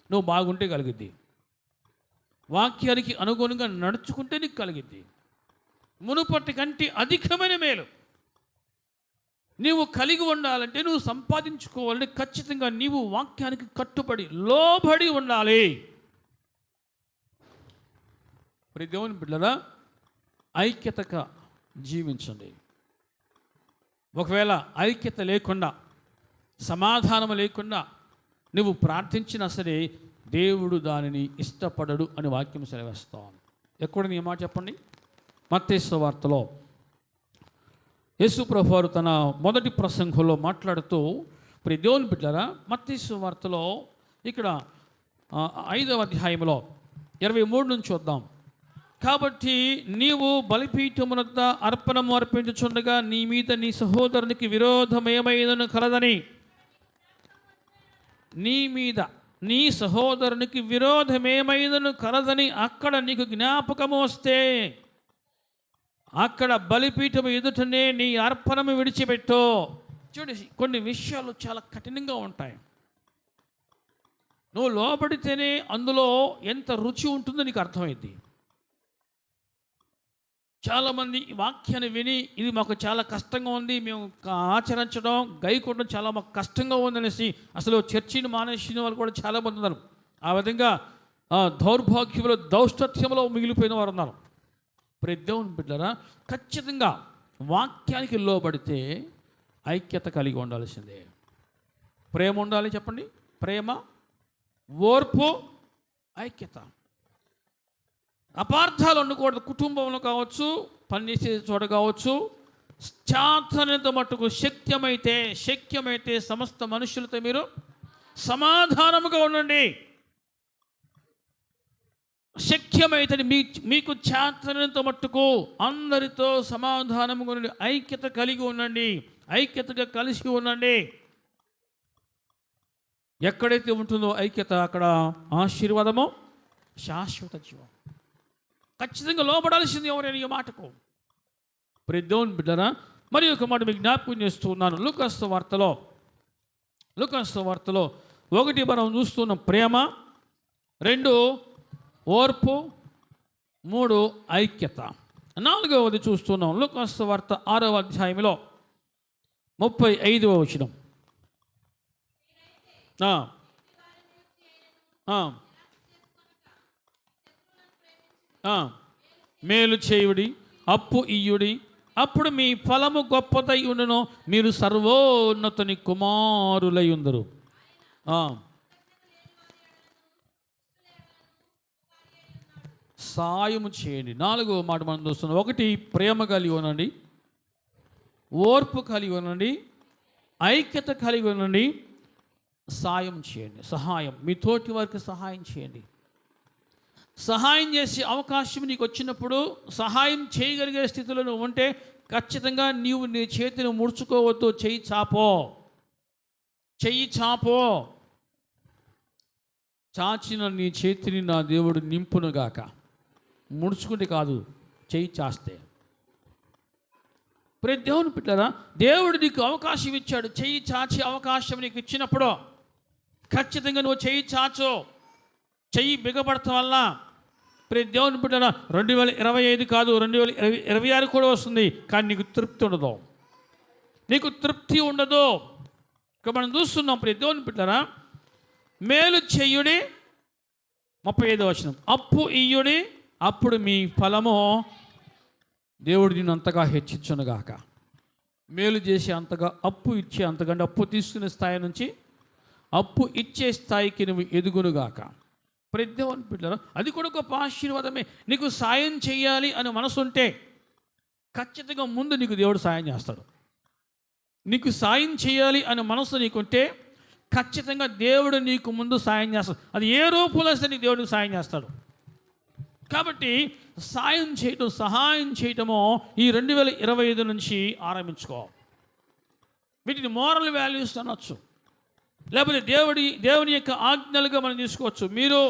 S1: నువ్వు బాగుంటే కలిగిద్ది, వాక్యానికి అనుగుణంగా నడుచుకుంటే నీకు కలిగిద్ది. మునుపటి కంటే అధికమైన మేలు నీవు కలిగి ఉండాలంటే, నువ్వు సంపాదించుకోవాలంటే ఖచ్చితంగా నీవు వాక్యానికి కట్టుబడి లోబడి ఉండాలి. ప్రతి దేవుని బిడ్డలారా, ఐక్యతగా జీవించండి. ఒకవేళ ఐక్యత లేకుండా, సమాధానం లేకుండా నువ్వు ప్రార్థించినా సరే దేవుడు దానిని ఇష్టపడడు అని వాక్యం సెలవిస్తాం. ఎక్కడ నీ మాట చెప్పండి? మత్తయి సువార్తలో యేసు ప్రభువారు తన మొదటి ప్రసంగంలో మాట్లాడుతూ, ప్రియ దేవుని బిడ్డలారా, మత్తయి సువార్తలో ఇక్కడ 5వ అధ్యాయంలో 23 నుంచి చూద్దాం. కాబట్టి నీవు బలిపీఠమునొద్ద అర్పణము అర్పించుచుండగా నీ మీద నీ సహోదరునికి విరోధమేమైనను కలదని, నీ మీద నీ సహోదరునికి విరోధమేమైనను కలదని అక్కడ నీకు జ్ఞాపకము వస్తే, అక్కడ బలిపీఠము ఎదుటనే నీ అర్పణము విడిచిపెట్టు. చూడండి, కొన్ని విషయాలు చాలా కఠినంగా ఉంటాయి. నువ్వు లోబడితేనే అందులో ఎంత రుచి ఉంటుందో నీకు అర్థమైంది. చాలామంది ఈ వాక్యాన్ని విని ఇది మాకు చాలా కష్టంగా ఉంది, మేము ఆచరించడం గైకొనడం చాలా మాకు కష్టంగా ఉందనేసి అసలు చర్చిని మానేసిన వాళ్ళు కూడా చాలామంది ఉన్నారు. ఆ విధంగా దౌర్భాగ్యంలో దౌష్టత్యంలో మిగిలిపోయిన వారు ఉన్నారు. ప్రతి దేవుని బిడ్డలారా, ఖచ్చితంగా వాక్యానికి లోబడితే ఐక్యత కలిగి ఉండాల్సిందే. ప్రేమ ఉండాలి, చెప్పండి. ప్రేమ, ఓర్పు, ఐక్యత. అపార్థాలు ఉండకూడదు. కుటుంబంలో కావచ్చు, పనిచేసే చోట కావచ్చు, చాతనంత మట్టుకు శక్యమైతే సమస్త మనుషులతో మీరు సమాధానముగా ఉండండి. శక్యమైతే మీకు చేతనంత మట్టుకు అందరితో సమాధానముగా ఉండండి, ఐక్యత కలిగి ఉండండి, ఐక్యతగా కలిసి ఉండండి. ఎక్కడైతే ఉంటుందో ఐక్యత, అక్కడ ఆశీర్వాదము, శాశ్వత జీవం. ఖచ్చితంగా లోబడాల్సింది ఎవరైనా ఈ మాటకు. ప్రియ దేవుని బిడ్డరా, మరి ఒక మాట మీకు జ్ఞాపకం చేస్తూ ఉన్నాను. లూకాసు వార్తలో 1 మనం చూస్తున్న ప్రేమ, 2 ఓర్పు, 3 ఐక్యత, 4వది చూస్తున్నాం. లూకాసు వార్త 6వ అధ్యాయంలో 35వ వచనం. మేలు చేయుడి, అప్పు ఇయ్యుడి, అప్పుడు మీ ఫలము గొప్పదై ఉండును, మీరు సర్వోన్నతుని కుమారులై ఉందరు. సాయము చేయండి. 4వ మాట మనం చూస్తున్నాం. 1 ప్రేమ కలిగి ఉండండి, ఓర్పు కలిగి ఉండండి, ఐక్యత కలిగి ఉండండి, సాయం చేయండి. సహాయం, మీ తోటి వారికి సహాయం చేయండి. సహాయం చేసే అవకాశం నీకు వచ్చినప్పుడు, సహాయం చేయగలిగే స్థితిలో నువ్వు ఉంటే ఖచ్చితంగా నీవు నీ చేతిని ముడుచుకోవద్దు. చెయ్యి చాపో. చాచిన నీ చేతిని నా దేవుడు నింపునుగాక. ముడుచుకుంటే కాదు, చెయ్యి చాస్తే. ప్రతి దేవుని బిడ్డలారా, దేవుడు నీకు అవకాశం ఇచ్చాడు. చెయ్యి చాచే అవకాశం నీకు ఇచ్చినప్పుడు ఖచ్చితంగా నువ్వు చెయ్యి చాచో. చెయ్యి బిగపడటం వల్ల ప్రతి దేవుని బిడ్డలారా 2025 కాదు, 2026 కూడా వస్తుంది, కానీ నీకు తృప్తి ఉండదు. ఇక మనం చూస్తున్నాం ప్రతి దేవుని బిడ్డలారా, మేలు చెయ్యుడి, 35వ వచనం, అప్పు ఇయ్యుడి, అప్పుడు మీ ఫలము దేవుడు నిన్ను అంతగా హెచ్చించునుగాక. మేలు చేసే అంతగా, అప్పు ఇచ్చే అంతకంటే, అప్పు తీసుకునే స్థాయి నుంచి అప్పు ఇచ్చే స్థాయికి నువ్వు ఎదుగునుగాక. ప్రతి దేవుని బిడ్డలారా, అది కూడా గొప్ప ఆశీర్వాదమే. నీకు సాయం చేయాలి అని మనసు ఉంటే ఖచ్చితంగా ముందు నీకు దేవుడు సాయం చేస్తాడు. నీకు సాయం చేయాలి అని మనసు నీకుంటే ఖచ్చితంగా దేవుడు నీకు ముందు సాయం చేస్తాడు. అది ఏ రూపంలో వస్తే నీకు దేవుడికి సాయం చేస్తాడు. కాబట్టి సహాయం చేయటము ఈ 2025 నుంచి ఆరంభించుకో. వీటిని మోరల్ వాల్యూస్ అనొచ్చు, లేకపోతే దేవుని యొక్క ఆజ్ఞలుగా మనం తీసుకోవచ్చు. మీరు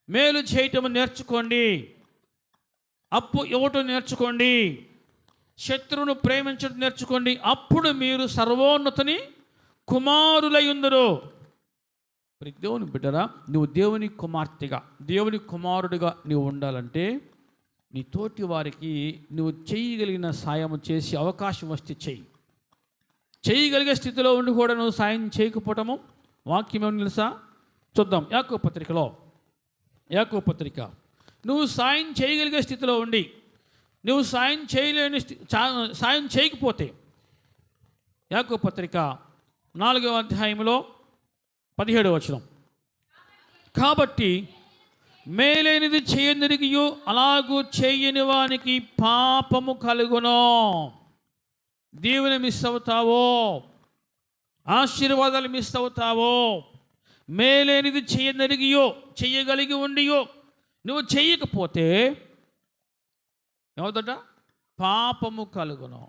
S1: మేలు చేయటం నేర్చుకోండి, అప్పు ఇవ్వటం నేర్చుకోండి, శత్రువును ప్రేమించడం నేర్చుకోండి, అప్పుడు మీరు సర్వోన్నతుని కుమారులై ఉందరు. దేవుని బిడ్డరా, నువ్వు దేవుని కుమార్తెగా, దేవుని కుమారుడిగా నువ్వు ఉండాలంటే నీ తోటి వారికి నువ్వు చేయగలిగిన సాయం చేసి అవకాశం వస్తే చేయగలిగే స్థితిలో ఉండి కూడా నువ్వు సాయం చేయకపోవటము వాక్యం ఏమని తెలుసా? చూద్దాం. యాకోబు పత్రిక నువ్వు సాయం చేయగలిగే స్థితిలో ఉండి నువ్వు సాయం చేయకపోతే, యాకోబు పత్రిక 4వ అధ్యాయంలో 17వ వచనం, కాబట్టి మేలైనది చేయనిరిగియు అలాగూ చేయని వానికి పాపము కలుగును. దీవెన మిస్ అవుతావో, ఆశీర్వాదాలు మిస్ అవుతావో. మేలైనది చేయనిరిగియో, చెయ్యగలిగి ఉండియో నువ్వు చెయ్యకపోతే ఏమవుతుంట? పాపము కలుగును.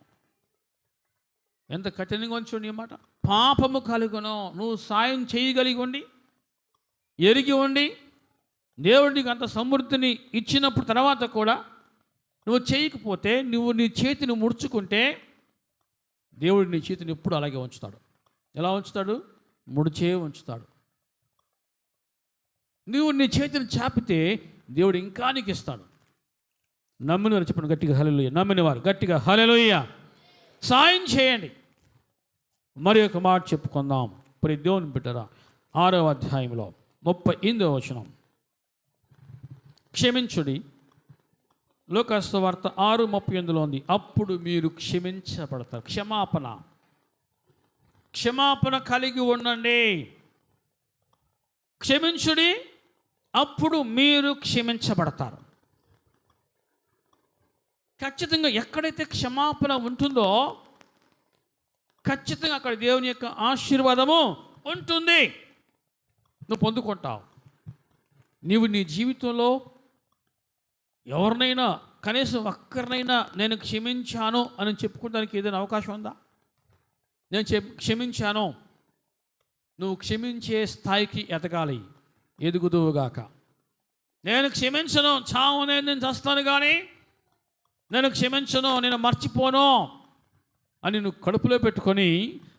S1: ఎంత కఠినంగా ఉంచండి ఈ మాట. పాపము కలుగును. నువ్వు సాయం చేయగలిగి ఉండి, ఎరిగి ఉండి, దేవుడికి అంత సమృద్ధిని ఇచ్చినప్పుడు తర్వాత కూడా నువ్వు చేయకపోతే, నువ్వు నీ చేతిని ముడుచుకుంటే దేవుడు నీ చేతిని ఎప్పుడు అలాగే ఉంచుతాడు. ఎలా ఉంచుతాడు? ముడిచే ఉంచుతాడు. నువ్వు నీ చేతిని చాపితే దేవుడు ఇంకా నీకు ఇస్తాడు. నమ్మినవారు చెప్పండి గట్టిగా హల్లెలూయా. నమ్మినవారు గట్టిగా హల్లెలూయా. సాయం చేయండి. మరి ఒక మాట చెప్పుకుందాం. ప్రియ దేవుని బిడ్డరా, 6వ అధ్యాయంలో 38వ వచనం, క్షమించుడి. లూకాసు వార్త 6:38 ఉంది. అప్పుడు మీరు క్షమించబడతారు. క్షమాపణ కలిగి ఉండండి. క్షమించుడి, అప్పుడు మీరు క్షమించబడతారు. ఖచ్చితంగా ఎక్కడైతే క్షమాపణ ఉంటుందో ఖచ్చితంగా అక్కడ దేవుని యొక్క ఆశీర్వాదము ఉంటుంది. నువ్వు పొందుకుంటావు. నీవు నీ జీవితంలో ఎవరినైనా కనీసం ఒక్కరినైనా నేను క్షమించాను అని చెప్పుకోవడానికి ఏదైనా అవకాశం ఉందా? నేను క్షమించాను. నువ్వు క్షమించే స్థాయికి ఎదగాలి, ఎదుగుదువుగాక. నేను క్షమించను, చావు నేను చస్తాను కానీ నేను క్షమించను, నేను మర్చిపోను అని నువ్వు కడుపులో పెట్టుకొని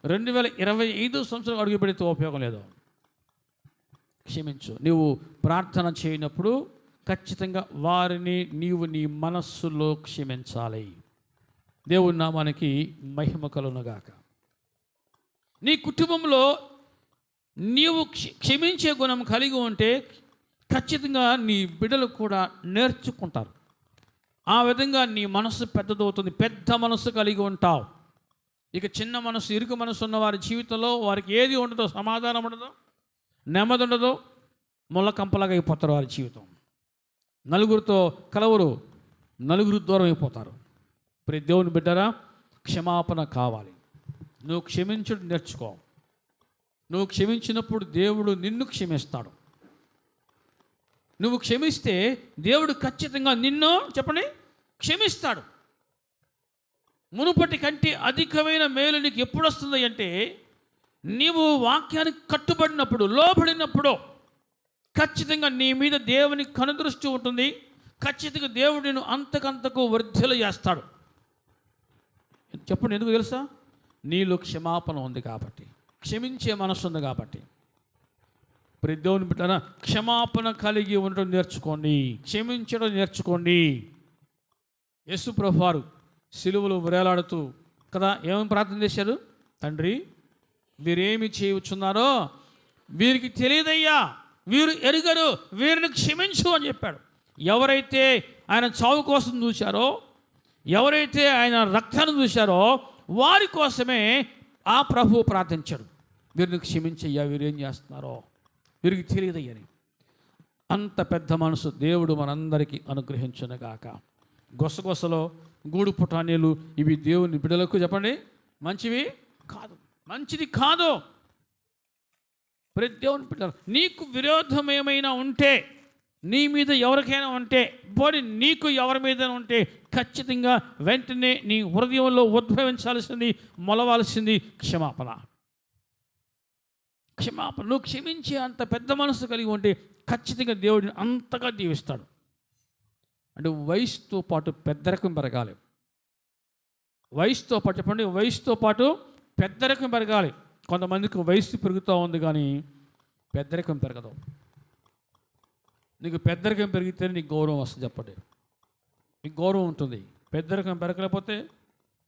S1: 2025 సంవత్సరం అడుగు పెడితే ఉపయోగం లేదు. క్షమించు. నువ్వు ప్రార్థన చేయనప్పుడు ఖచ్చితంగా వారిని నీవు నీ మనస్సులో క్షమించాలి. దేవుని నామానికి మహిమ కలుగునుగాక. నీ కుటుంబంలో నీవు క్షమించే గుణం కలిగి ఉంటే ఖచ్చితంగా నీ బిడ్డలు కూడా నేర్చుకుంటారు. ఆ విధంగా నీ మనసు పెద్దదవుతుంది. పెద్ద మనసు కలిగి ఉంటావు. ఇక చిన్న మనసు, ఇరుకు మనసు ఉన్న వారి జీవితంలో వారికి ఏది ఉండదో, సమాధానం ఉండదో, నెమ్మది ఉండదో, ముళ్ళకంపలాగా అయిపోతారు వారి జీవితం. నలుగురితో కలవరు, నలుగురు దూరం అయిపోతారు. ప్రతి దేవుని బిడ్డరా, క్షమాపణ కావాలి. నువ్వు క్షమించడం నేర్చుకో. నువ్వు క్షమించినప్పుడు దేవుడు నిన్ను క్షమిస్తాడు. నువ్వు క్షమిస్తే దేవుడు ఖచ్చితంగా నిన్ను చెప్పండి క్షమిస్తాడు. మునుపటి కంటే అధికమైన మేలు నీకు ఎప్పుడు వస్తుంది అంటే నీవు వాక్యానికి కట్టుబడినప్పుడు, లోబడినప్పుడు ఖచ్చితంగా నీ మీద దేవుని కనుదృష్టి ఉంటుంది. ఖచ్చితంగా దేవుడు నిన్ను అంతకంతకు వర్ధిల్ల చేస్తాడు. చెప్పండి, ఎందుకు తెలుసా? నీలో క్షమాపణ ఉంది కాబట్టి, క్షమించే మనసు ఉంది కాబట్టి. ప్రతి దేవుని బిడ్డరా, క్షమాపణ కలిగి ఉండడం నేర్చుకోండి, క్షమించడం నేర్చుకోండి. యేసు ప్రభువారు సిలువలో వేలాడుతూ కదా ఏమని ప్రార్థన చేశారు? తండ్రి, వీరేమి చేయుచున్నారో వీరికి తెలియదయ్యా, వీరు ఎరుగరు, వీరిని క్షమించు అని చెప్పాడు. ఎవరైతే ఆయన చావు కోసం చూశారో, ఎవరైతే ఆయన రక్తాన్ని చూశారో వారి కోసమే ఆ ప్రభువు ప్రార్థించాడు. వీరిని క్షమించయ్యా, వీరేం చేస్తున్నారో వీరికి తెలియదయ్యని. అంత పెద్ద మనసు దేవుడు మనందరికీ అనుగ్రహించునుగాక. గొసగొసలో గూడు పుటానీలు ఇవి దేవుని బిడ్డలకు చెప్పండి మంచివి కాదు, మంచిది కాదు. ప్రతి దేవుని బిడ్డలు నీకు విరోధం ఏమైనా ఉంటే, నీ మీద ఎవరికైనా ఉంటే, పోనీ నీకు ఎవరి మీద ఉంటే ఖచ్చితంగా వెంటనే నీ హృదయంలో ఉద్భవించాల్సింది, మొలవాల్సింది క్షమాపణ. క్షమాపణ. నువ్వు క్షమించే అంత పెద్ద మనసు కలిగి ఉంటే ఖచ్చితంగా దేవుడిని అంతగా దీవిస్తాడు. అంటే వయసుతో పాటు పెద్దరికం పెరగాలి. వయసుతో పాటు చెప్పండి, వయసుతో పాటు పెద్దరికం పెరగాలి. కొంతమందికి వయసు పెరుగుతూ ఉంది కానీ పెద్దరికం పెరగదు. నీకు పెద్దరికం పెరిగితే నీకు గౌరవం వస్తుంది. చెప్పండి, నీకు గౌరవం ఉంటుంది. పెద్దరికం పెరగలేకపోతే,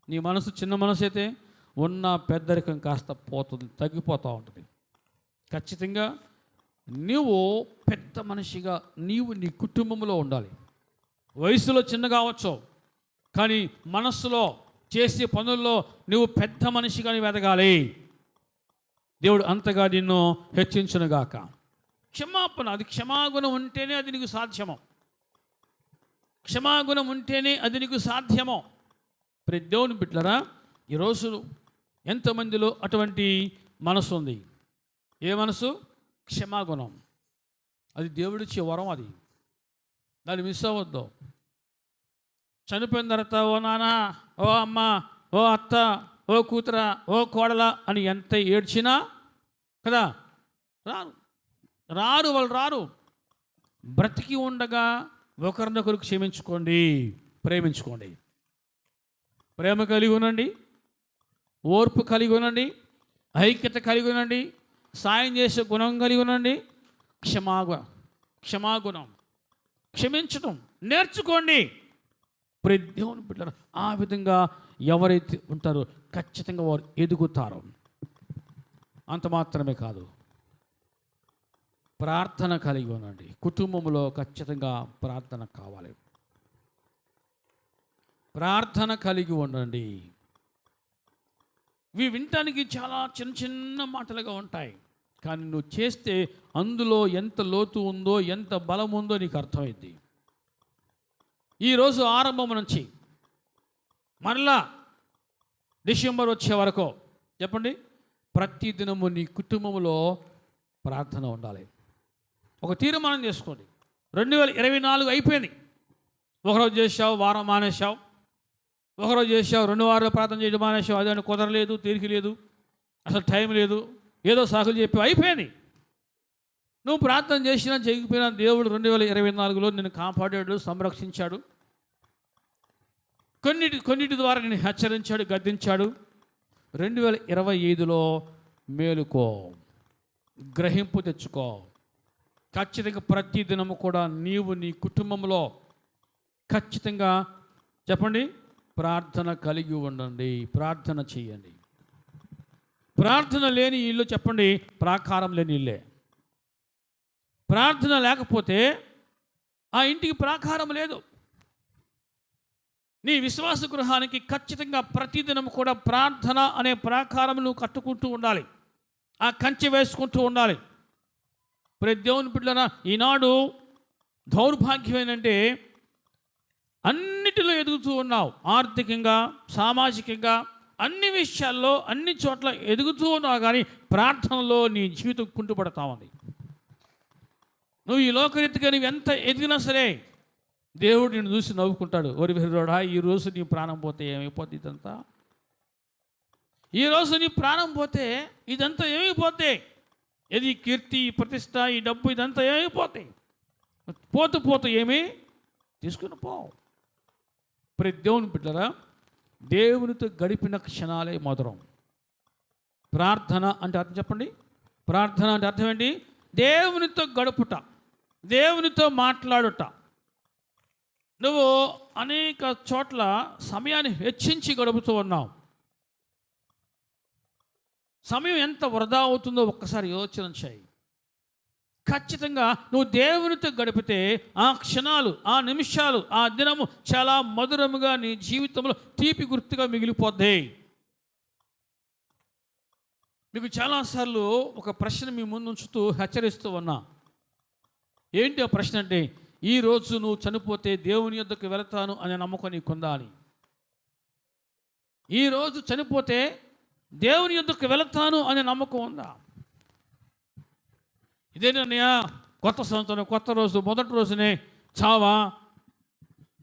S1: నీ మనసు చిన్న మనసు అయితే ఉన్న పెద్దరికం కాస్త పోతుంది, తగ్గిపోతూ ఉంటుంది. ఖచ్చితంగా నువ్వు పెద్ద మనిషిగా నీవు నీ కుటుంబంలో ఉండాలి. వయసులో చిన్న కావచ్చు కానీ మనస్సులో చేసే పనుల్లో నువ్వు పెద్ద మనిషిగా ఎదగాలి. దేవుడు అంతగా నిన్ను హెచ్చించునుగాక. క్షమాపణ, అది క్షమాగుణం ఉంటేనే అది నీకు సాధ్యము. క్షమాగుణం ఉంటేనే అది నీకు సాధ్యము. ప్రతి దేవుని బిడ్డలారా, ఈరోజు ఎంతమందిలో అటువంటి మనసు ఉంది? ఏ మనసు? క్షమాగుణం. అది దేవుడిచ్చే వరం. అది దాన్ని మిస్ అవ్వద్దు. చనిపోయిన తర్వాత ఓ నాన్న, ఓ అమ్మ, ఓ అత్త, ఓ కూతుర, ఓ కోడల అని ఎంత ఏడ్చినా కదా రారు వాళ్ళు రారు. బ్రతికి ఉండగా ఒకరినొకరు క్షమించుకోండి, ప్రేమించుకోండి. ప్రేమ కలిగి ఉండండి, ఓర్పు కలిగి ఉండండి, ఐక్యత కలిగి ఉండండి, సాయం చేసే గుణం కలిగి ఉండండి. క్షమాగుణం, క్షమించడం నేర్చుకోండి. ప్రతి దేవుని బిడ్డలారా, ఆ విధంగా ఎవరైతే ఉంటారో ఖచ్చితంగా వారు ఎదుగుతారు. అంత మాత్రమే కాదు, ప్రార్థన కలిగి ఉండండి. కుటుంబంలో ఖచ్చితంగా ప్రార్థన కావాలి. ప్రార్థన కలిగి ఉండండి. ఇవి వినటానికి చాలా చిన్న చిన్న మాటలుగా ఉంటాయి, కానీ నువ్వు చేస్తే అందులో ఎంత లోతు ఉందో, ఎంత బలం ఉందో నీకు అర్థమైంది. ఈరోజు ఆరంభం నుంచి మరలా డిసెంబర్ వచ్చే వరకు చెప్పండి, ప్రతిదినము నీ కుటుంబంలో ప్రార్థన ఉండాలి. ఒక తీర్మానం చేసుకోండి. 2024 అయిపోయింది. ఒకరోజు చేసావు, వారం మానేసావు. ఒకరోజు చేసావు, 2 వారాలు ప్రార్థన చేయడం మానేసావు. అదే కుదరలేదు, తీరిక లేదు, అసలు టైం లేదు, ఏదో సాకులు చెప్పి అయిపోయింది. నువ్వు ప్రార్థన చేసినా చేయకపోయినా దేవుడు 2024లో నిన్ను కాపాడాడు, సంరక్షించాడు. కొన్నిటి ద్వారా నేను హెచ్చరించాడు, గద్దించాడు. 2025లో మేలుకో, గ్రహింపు తెచ్చుకో. ఖచ్చితంగా ప్రతి దినము కూడా నీవు నీ కుటుంబంలో ఖచ్చితంగా చెప్పండి, ప్రార్థన కలిగి ఉండండి, ప్రార్థన చేయండి. ప్రార్థన లేని ఇల్లు చెప్పండి, ప్రాకారం లేని ఇల్లే. ప్రార్థన లేకపోతే ఆ ఇంటికి ప్రాకారం లేదు. నీ విశ్వాస గృహానికి ఖచ్చితంగా ప్రతిదినం కూడా ప్రార్థన అనే ప్రాకారం నువ్వు కట్టుకుంటూ ఉండాలి, ఆ కంచె వేసుకుంటూ ఉండాలి. ప్రతి దేవుని బిడ్డలారా, ఈనాడు దౌర్భాగ్యం ఏంటంటే అన్నిటిలో ఎదుగుతూ ఉన్నావు, ఆర్థికంగా, సామాజికంగా, అన్ని విషయాల్లో అన్ని చోట్ల ఎదుగుతూ ఉన్నావు, కానీ ప్రార్థనలో నీ జీవితం కుంటుపడతా ఉంది. నువ్వు ఈ లోకరీతిగా నువ్వు ఎంత ఎదిగినా సరే దేవుడు నిన్ను చూసి నవ్వుకుంటాడు. ఓరి వీరుడా, ఈరోజు నీ ప్రాణం పోతే ఏమైపోద్ది ఇదంతా? ఈరోజు నీ ప్రాణం పోతే ఇదంతా ఏమైపోతే? ఇది కీర్తి, ప్రతిష్ట, ఈ డబ్బు, ఇదంతా ఏమైపోతాయి? పోతూ ఏమి తీసుకుని పో. ప్రతి దేవుని బిడ్డరా, దేవునితో గడిపిన క్షణాలే మధురం. ప్రార్థన అంటే అర్థం చెప్పండి. ప్రార్థన అంటే అర్థం ఏంటి? దేవునితో గడుపుట, దేవునితో మాట్లాడుట. నువ్వు అనేక చోట్ల సమయాన్ని హెచ్చించి గడుపుతూ ఉన్నావు. సమయం ఎంత వృధా అవుతుందో ఒక్కసారి యోచన చేయి. ఖచ్చితంగా నువ్వు దేవునితో గడిపితే ఆ క్షణాలు, ఆ నిమిషాలు, ఆ దినము చాలా మధురముగా నీ జీవితంలో తీపి గుర్తుగా మిగిలిపోద్ది. మీకు చాలాసార్లు ఒక ప్రశ్న మీ ముందు ఉంచుతూ హెచ్చరిస్తూ ఉన్నా. ఏంటి ఆ ప్రశ్న అంటే, ఈరోజు నువ్వు చనిపోతే దేవుని యొద్దకు వెళతాను అనే నమ్మకం నీకుందా అని. ఈరోజు చనిపోతే దేవుని యొద్దకు వెళతాను అనే నమ్మకం ఉందా? ఇదేనన్నయ్య, కొత్త సంవత్సరం, కొత్త రోజు, మొదటి రోజునే చావా,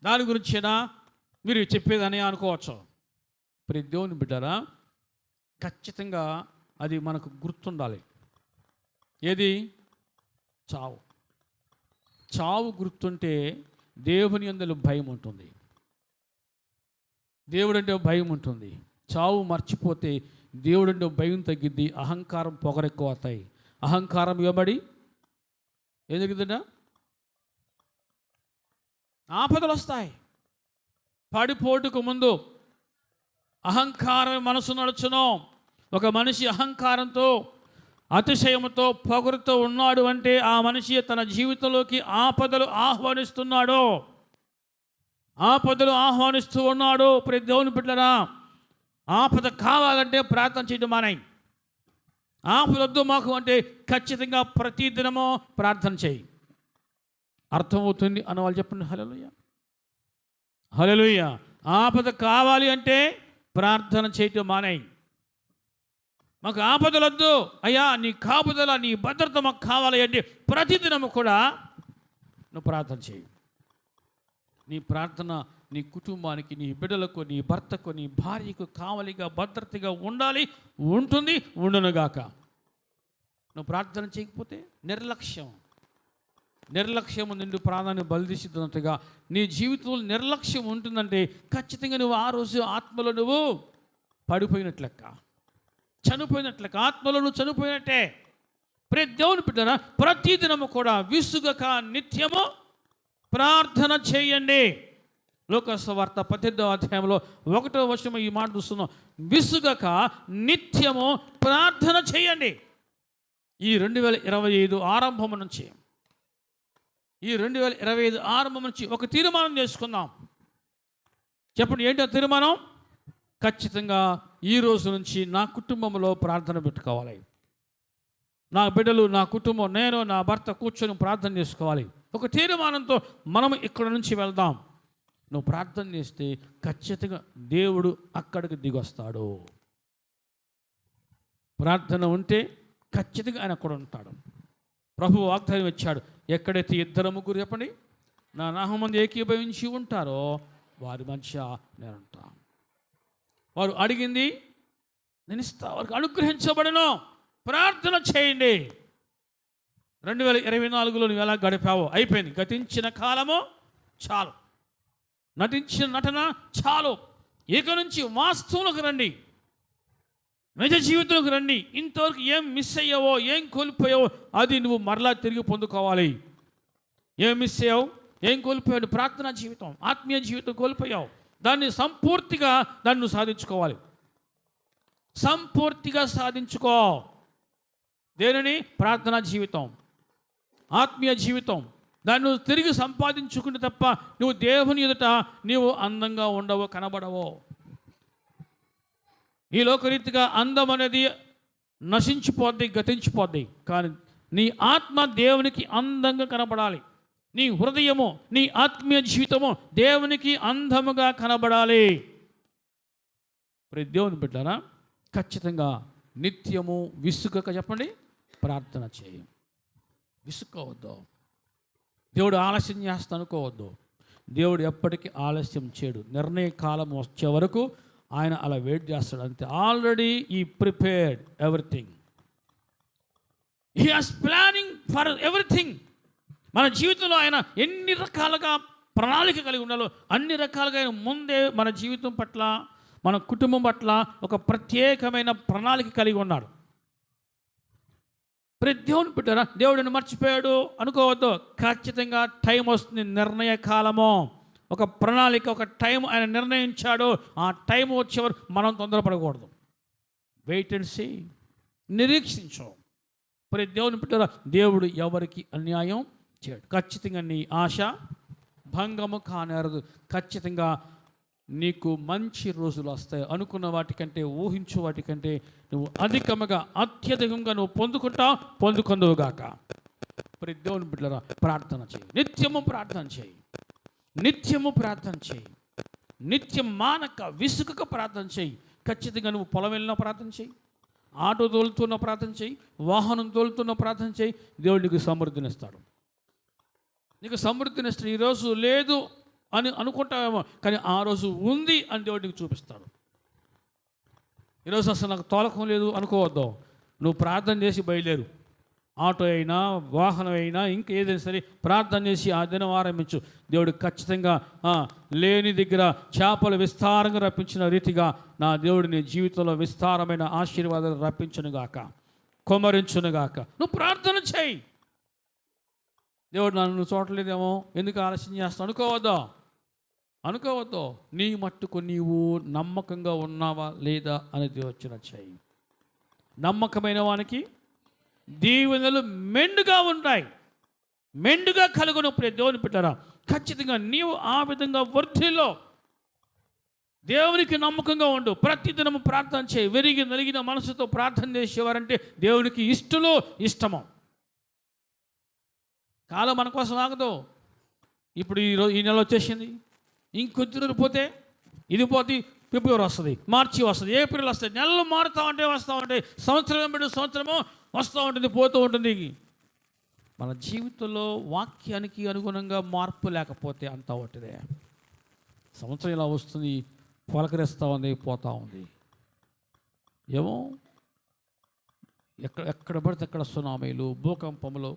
S1: దాని గురించేనా మీరు చెప్పేదని అనుకోవచ్చు. ప్రతి దేవుని బిడ్డారా, ఖచ్చితంగా అది మనకు గుర్తుండాలి. ఏది? చావు. చావు గుర్తుంటే దేవుని యందు భయం ఉంటుంది, దేవుడంటే భయం ఉంటుంది. చావు మర్చిపోతే దేవుడంటే భయం తగ్గిద్ది, అహంకారం పొగరెక్కువ అవుతాయి. అహంకారం ఇవ్వబడి ఏం తగ్గిద్దా? ఆపదలు వస్తాయి. పడిపోటుకు ముందు అహంకారం మనసు నడుచును. ఒక మనిషి అహంకారంతో, అతిశయంతో, పొగరుతో ఉన్నాడు అంటే ఆ మనిషి తన జీవితంలోకి ఆపదలు ఆహ్వానిస్తున్నాడు, ఆపదలు ఆహ్వానిస్తూ ఉన్నాడు. ప్రతి దేవుని బిడ్డలారా, ఆపద కావాలంటే ప్రార్థన చేయడం మానేయి. ఆపదొద్దు మాకు అంటే ఖచ్చితంగా ప్రతి దినమో ప్రార్థన చేయి. అర్థమవుతుంది అన్న వాళ్ళు చెప్పండి హల్లెలూయా, హల్లెలూయా. ఆపద కావాలి అంటే ప్రార్థన చేయటం మానేయి. మాకు ఆపదలొద్దు అయ్యా, నీ కాపుదల, నీ భద్రత మాకు కావాలి అంటే ప్రతిదినము కూడా నువ్వు ప్రార్థన చేయి. నీ ప్రార్థన నీ కుటుంబానికి, నీ బిడ్డలకు, నీ భర్తకు, నీ భార్యకు కావలిగా, భద్రతగా ఉండాలి, ఉంటుంది, ఉండునుగాక. నువ్వు ప్రార్థన చేయకపోతే నిర్లక్ష్యం నిండు ప్రాణాన్ని బలిదీసినట్టుగా నీ జీవితంలో నిర్లక్ష్యం ఉంటుందంటే ఖచ్చితంగా నువ్వు ఆ రోజు ఆత్మలో నువ్వు పడిపోయినట్లెక్క, చనిపోయినట్లెక్క, ఆత్మలో నువ్వు చనిపోయినట్టే. ప్రతి దేవుని బిడ్డరా, ప్రతిదినము కూడా విసుగక నిత్యము ప్రార్థన చేయండి. లోకసువార్త 18వ అధ్యాయంలో 1వ వచనం ఈ మాట చూస్తున్నాం. విసుగక నిత్యము ప్రార్థన చేయండి. ఈ 2025 ఆరంభం నుంచి, ఈ 2025 ఆరంభం నుంచి ఒక తీర్మానం చేసుకుందాం. చెప్పండి, ఏంటో తీర్మానం? ఖచ్చితంగా ఈ రోజు నుంచి నా కుటుంబంలో ప్రార్థన పెట్టుకోవాలి. నా బిడ్డలు, నా కుటుంబం, నేను, నా భర్త కూర్చొని ప్రార్థన చేసుకోవాలి. ఒక తీర్మానంతో మనం ఇక్కడ నుంచి వెళ్దాం. నువ్వు ప్రార్థన చేస్తే ఖచ్చితంగా దేవుడు అక్కడికి దిగొస్తాడు. ప్రార్థన ఉంటే ఖచ్చితంగా ఆయన అక్కడ ఉంటాడు. ప్రభువు వాగ్దానం ఇచ్చాడు, ఎక్కడైతే 2 3 చెప్పండి నా నామం మంది ఏకీభవించి ఉంటారో వారి మధ్య నేను ఉంటాను. వారు అడిగింది నేను ఇస్తా, వారికి అనుగ్రహించబడను. ప్రార్థన చేయండి. 2024లో నువ్వు ఎలా గడిపావో అయిపోయింది. గతించిన కాలము చాలు, నటించిన నటన చాలు. ఇక నుంచి వాస్తవంలోకి రండి, నిజ జీవితంలోకి రండి. ఇంతవరకు ఏం మిస్ అయ్యావో, ఏం కోల్పోయావో అది నువ్వు మరలా తిరిగి పొందుకోవాలి. ఏం మిస్ అయ్యావు, ఏం కోల్పోయావు? ప్రార్థనా జీవితం, ఆత్మీయ జీవితం కోల్పోయావు. దాన్ని సంపూర్తిగా నువ్వు సాధించుకోవాలి. సంపూర్తిగా సాధించుకో. దేనిని? ప్రార్థనా జీవితం, ఆత్మీయ జీవితం. దాన్ని నువ్వు తిరిగి సంపాదించుకుంటే తప్ప నువ్వు దేవుని ఎదుట నీవు అందంగా ఉండవు, కనబడవు. ఈ లోకరీతిగా అందం అనేది నశించిపోద్ది, గతించిపోద్ది. కానీ నీ ఆత్మ దేవునికి అందంగా కనబడాలి. నీ హృదయము, నీ ఆత్మీయ జీవితము దేవునికి అందముగా కనబడాలి. ప్రతి దేవుని బిడ్డలారా, ఖచ్చితంగా నిత్యము విసుగక చెప్పండి ప్రార్థన చేయి. విసుక్కోవద్దు. దేవుడు ఆలస్యం చేస్తా అనుకోవద్దు. దేవుడు ఎప్పటికీ ఆలస్యం చేయడు. నిర్ణయ కాలం వచ్చే వరకు ఆయన అలా వెయిట్ చేస్తాడు అంతే. ఆల్రెడీ ఈ prepared everything. He has planning for everything. మన జీవితంలో ఆయన ఎన్ని రకాలుగా ప్రణాళిక కలిగి ఉండాలో అన్ని రకాలుగా ఆయన ముందే మన జీవితం పట్ల, మన కుటుంబం పట్ల ఒక ప్రత్యేకమైన ప్రణాళిక కలిగి ఉన్నాడు. ప్రతి దేవుని బిడ్డరా, దేవుడిని మర్చిపోయాడు అనుకోవద్దు. ఖచ్చితంగా టైం వస్తుంది, నిర్ణయ కాలము, ఒక ప్రణాళిక, ఒక టైం ఆయన నిర్ణయించాడు. ఆ టైం వచ్చేవారు మనం తొందరపడకూడదు. వెయిట్ అండ్ సీ, నిరీక్షించు. ప్రతి దేవుని బిడ్డరా, దేవుడు ఎవరికి అన్యాయం చేయడు. ఖచ్చితంగా నీ ఆశ భంగము కానేరదు. ఖచ్చితంగా నీకు మంచి రోజులు వస్తాయి. అనుకున్న వాటికంటే, ఊహించు వాటికంటే నువ్వు అధికముగా, అత్యధికంగా నువ్వు పొందుకుందువుగాక. ప్రతి దేవుని బిడ్డలారా, ప్రార్థన చేయి. నిత్యము ప్రార్థన చేయి. నిత్యము ప్రార్థన చేయి. నిత్యం మానక విసుకక ప్రార్థన చేయి. ఖచ్చితంగా నువ్వు పొలం వెళ్ళినా ప్రార్థన చేయి, ఆటో తోలుతున్న ప్రార్థన చేయి, వాహనం తోలుతున్న ప్రార్థన చేయి. దేవుడు నీకు సమృద్ధినిస్తాడు. నీకు సమృద్ధినిస్తాడు. ఈరోజు లేదు అని అనుకుంటావేమో, కానీ ఆ రోజు ఉంది అని దేవుడు నీకు చూపిస్తాడు. ఈరోజు అసలు నాకు తోలకం లేదు అనుకోవద్దు. నువ్వు ప్రార్థన చేసి బయలుదేరు. ఆటో అయినా, వాహనం అయినా, ఇంకా ఏదైనా సరే ప్రార్థన చేసి ఆ దినం ఆరంభించు. దేవుడు ఖచ్చితంగా లేని దగ్గర చేపలు విస్తారంగా రప్పించిన రీతిగా నా దేవుడు నీ జీవితంలో విస్తారమైన ఆశీర్వాదాలు రప్పించునుగాక, కుమ్మరించునుగాక. నువ్వు ప్రార్థన చేయి. దేవుడు నన్ను చూడలేదేమో, ఎందుకు ఆలస్యం చేస్తావు అనుకోవద్దు. నీ మట్టుకు నీవు నమ్మకంగా ఉన్నావా లేదా అనేది వచ్చిన చేయి. నమ్మకమైన వానికి దీవెనలు మెండుగా ఉంటాయి, మెండుగా కలుగునప్పుడు దేవుని బిడ్డలారా, ఖచ్చితంగా నీవు ఆ విధంగా వృద్ధిలో దేవునికి నమ్మకంగా ఉండు. ప్రతిదినము ప్రార్థన చేయి. విరిగి నలిగిన మనసుతో ప్రార్థన చేసేవారంటే దేవునికి ఇష్టము. కాలం మన కోసం ఆగదు. ఇప్పుడు ఈ నెల వచ్చేసింది, ఇంకొద్ది రోజులు పోతే ఇది పోతే ఫిబ్రవరి వస్తుంది, మార్చి వస్తుంది, ఏప్రిల్ వస్తుంది. నెలలు మారుతూ ఉంటాయి. సంవత్సరం బట్టి సంవత్సరము వస్తూ ఉంటుంది, పోతూ ఉంటుంది. మన జీవితంలో వాక్యానికి అనుగుణంగా మార్పు లేకపోతే అంతా ఒకటిదే. సంవత్సరం ఇలా వస్తుంది, పొలకరిస్తూ ఉంది, పోతూ ఉంది. ఏమో ఎక్కడ పడితే అక్కడ సునామీలు, భూకంపములు,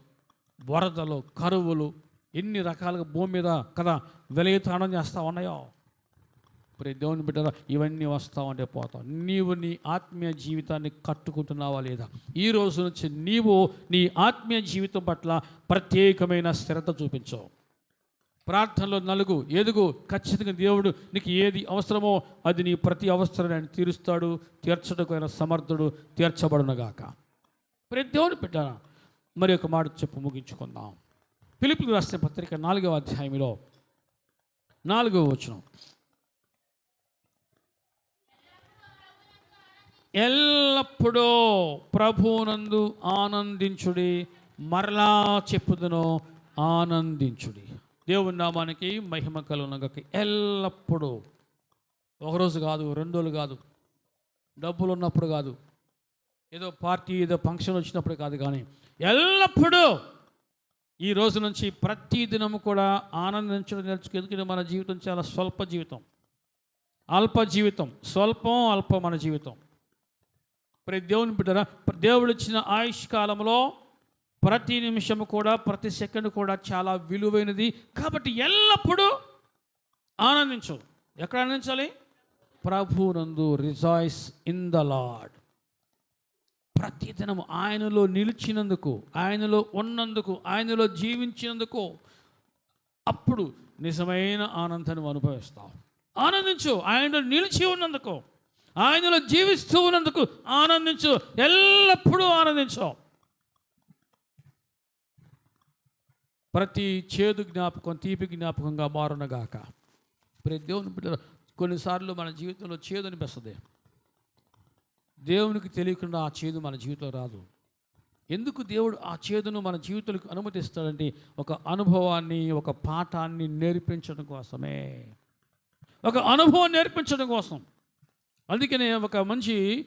S1: వరదలు, కరువులు, ఎన్ని రకాలుగా భూమి మీద కదా వెలయతానం చేస్తూ ఉన్నాయో. ప్రతి దేవుని బిడ్డరా, ఇవన్నీ వస్తూ ఉంటే పోతావు. నీవు నీ ఆత్మీయ జీవితాన్ని కట్టుకుంటున్నావా లేదా? ఈ రోజు నుంచి నీవు నీ ఆత్మీయ జీవితం పట్ల ప్రత్యేకమైన స్థిరత చూపించవు. ప్రార్థనలో నలుగు, ఎదుగు. ఖచ్చితంగా దేవుడు నీకు ఏది అవసరమో అది నీ ప్రతి అవసరాన్ని తీరుస్తాడు. తీర్చడానికి ఆయన సమర్థుడు, తీర్చబడునుగాక. ప్రతి దేవుని బిడ్డరా, మరి ఒక మాట చెప్పు ముగించుకుందాం. ఫిలిప్పీయులకు రాసిన పత్రిక 4వ అధ్యాయంలో 4వ వచనం, ఎల్లప్పుడూ ప్రభువునందు ఆనందించుడి, మరలా చెప్పుదును ఆనందించుడి. దేవుని నామానికి మహిమ కలుగునుగాక. ఎల్లప్పుడూ, ఒకరోజు కాదు, 2 రోజులు కాదు, డబ్బులు ఉన్నప్పుడు కాదు, ఏదో పార్టీ ఏదో ఫంక్షన్ వచ్చినప్పుడు కాదు, కానీ ఎల్లప్పుడూ ఈ రోజు నుంచి ప్రతి దినము కూడా ఆనందించడం నేర్చుకో. ఎందుకంటే మన జీవితం చాలా స్వల్ప జీవితం, అల్ప జీవితం. అల్పం మన జీవితం. ప్రతి దేవుని బిడ్డరా, దేవుడు ఇచ్చిన ఆయుష్ కాలంలో ప్రతి నిమిషము కూడా, ప్రతి సెకండ్ కూడా చాలా విలువైనది. కాబట్టి ఎల్లప్పుడూ ఆనందించు. ఎక్కడ ఆనందించాలి? ప్రభువునందు. Rejoice in the lord. ప్రతిదినము ఆయనలో నిలిచినందుకు, ఆయనలో ఉన్నందుకు, ఆయనలో జీవించినందుకు అప్పుడు నిజమైన ఆనందాన్ని అనుభవిస్తావు. ఆనందించు. ఆయనలో నిలిచి ఉన్నందుకు, ఆయనలో జీవిస్తూ ఉన్నందుకు ఆనందించు. ఎల్లప్పుడూ ఆనందించు. ప్రతి చేదు జ్ఞాపకం తీపి జ్ఞాపకంగా మారునగాక. ప్రతి దేవుని బిడ్డ, కొన్నిసార్లు మన జీవితంలో చేదు అనిపిస్తుంది. దేవునికి తెలియకుండా ఆ చేదు మన జీవితంలో రాదు. ఎందుకు దేవుడు ఆ చేదును మన జీవితాలకు అనుమతిస్తాడంటే ఒక అనుభవాన్ని, ఒక పాఠాన్ని నేర్పించడం కోసమే. ఒక అనుభవం నేర్పించడం కోసం. అందుకనే ఒక మంచి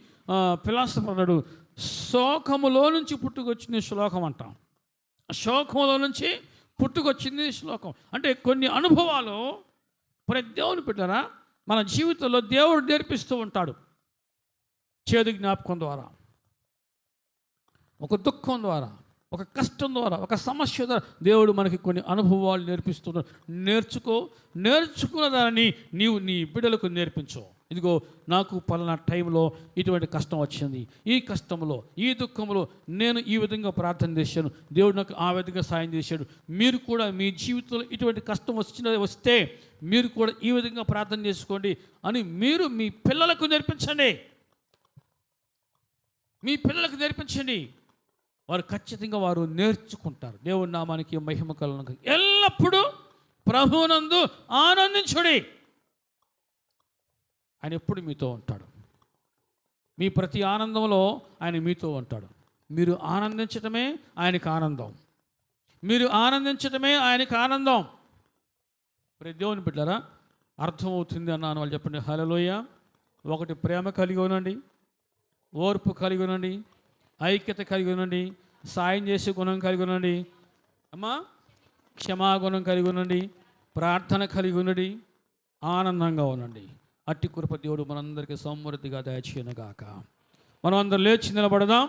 S1: ఫిలాసఫర్ అన్నాడు, శోకములో నుంచి పుట్టుకొచ్చింది శ్లోకం అంటాం. శోకంలో నుంచి పుట్టుకొచ్చింది శ్లోకం. అంటే కొన్ని అనుభవాలు ప్రతి దేవుని బిడ్డరా మన జీవితంలో దేవుడు నేర్పిస్తూ ఉంటాడు. చేదు జ్ఞాపకం ద్వారా, ఒక దుఃఖం ద్వారా, ఒక కష్టం ద్వారా, ఒక సమస్య ద్వారా దేవుడు మనకి కొన్ని అనుభవాలు నేర్పిస్తున్నాడు. నేర్చుకున్న దానిని నీవు నీ బిడ్డలకు నేర్పించు. ఇదిగో నాకు పలానా టైంలో ఇటువంటి కష్టం వచ్చింది, ఈ కష్టంలో, ఈ దుఃఖంలో నేను ఈ విధంగా ప్రార్థన చేశాను, దేవుడు నాకు ఆ విధంగా సాయం చేశాడు. మీరు కూడా మీ జీవితంలో ఇటువంటి కష్టం వస్తే మీరు కూడా ఈ విధంగా ప్రార్థన చేసుకోండి అని మీరు మీ పిల్లలకు నేర్పించండి. మీ పిల్లలకు నేర్పించండి. వారు ఖచ్చితంగా వారు నేర్చుకుంటారు. దేవుడి నామానికి మహిమ కలుగును. ఎల్లప్పుడూ ప్రభువునందు ఆనందించుడి. ఆయన ఎప్పుడు మీతో ఉంటాడు. మీ ప్రతి ఆనందంలో ఆయన మీతో ఉంటాడు. మీరు ఆనందించటమే ఆయనకు ఆనందం. మీరు ఆనందించటమే ఆయనకు ఆనందం. ప్రతి దేవుని బిడ్డలారా, అర్థమవుతుంది అన్నాను. వాళ్ళు చెప్పండి హల్లెలూయా. ఒకటి, ప్రేమ కలిగి ఉండండి, ఓర్పు కలిగి ఉండండి, ఐక్యత కలిగి ఉండండి, సాయం చేసే గుణం కలిగి ఉండండి, క్షమాగుణం కలిగి ఉండండి, ప్రార్థన కలిగి ఉండండి, ఆనందంగా ఉండండి. అట్టి కృప దేవుడు మనందరికీ సమృద్ధిగా దయచేయనుగాక. మనం అందరం లేచి నిలబడదాం.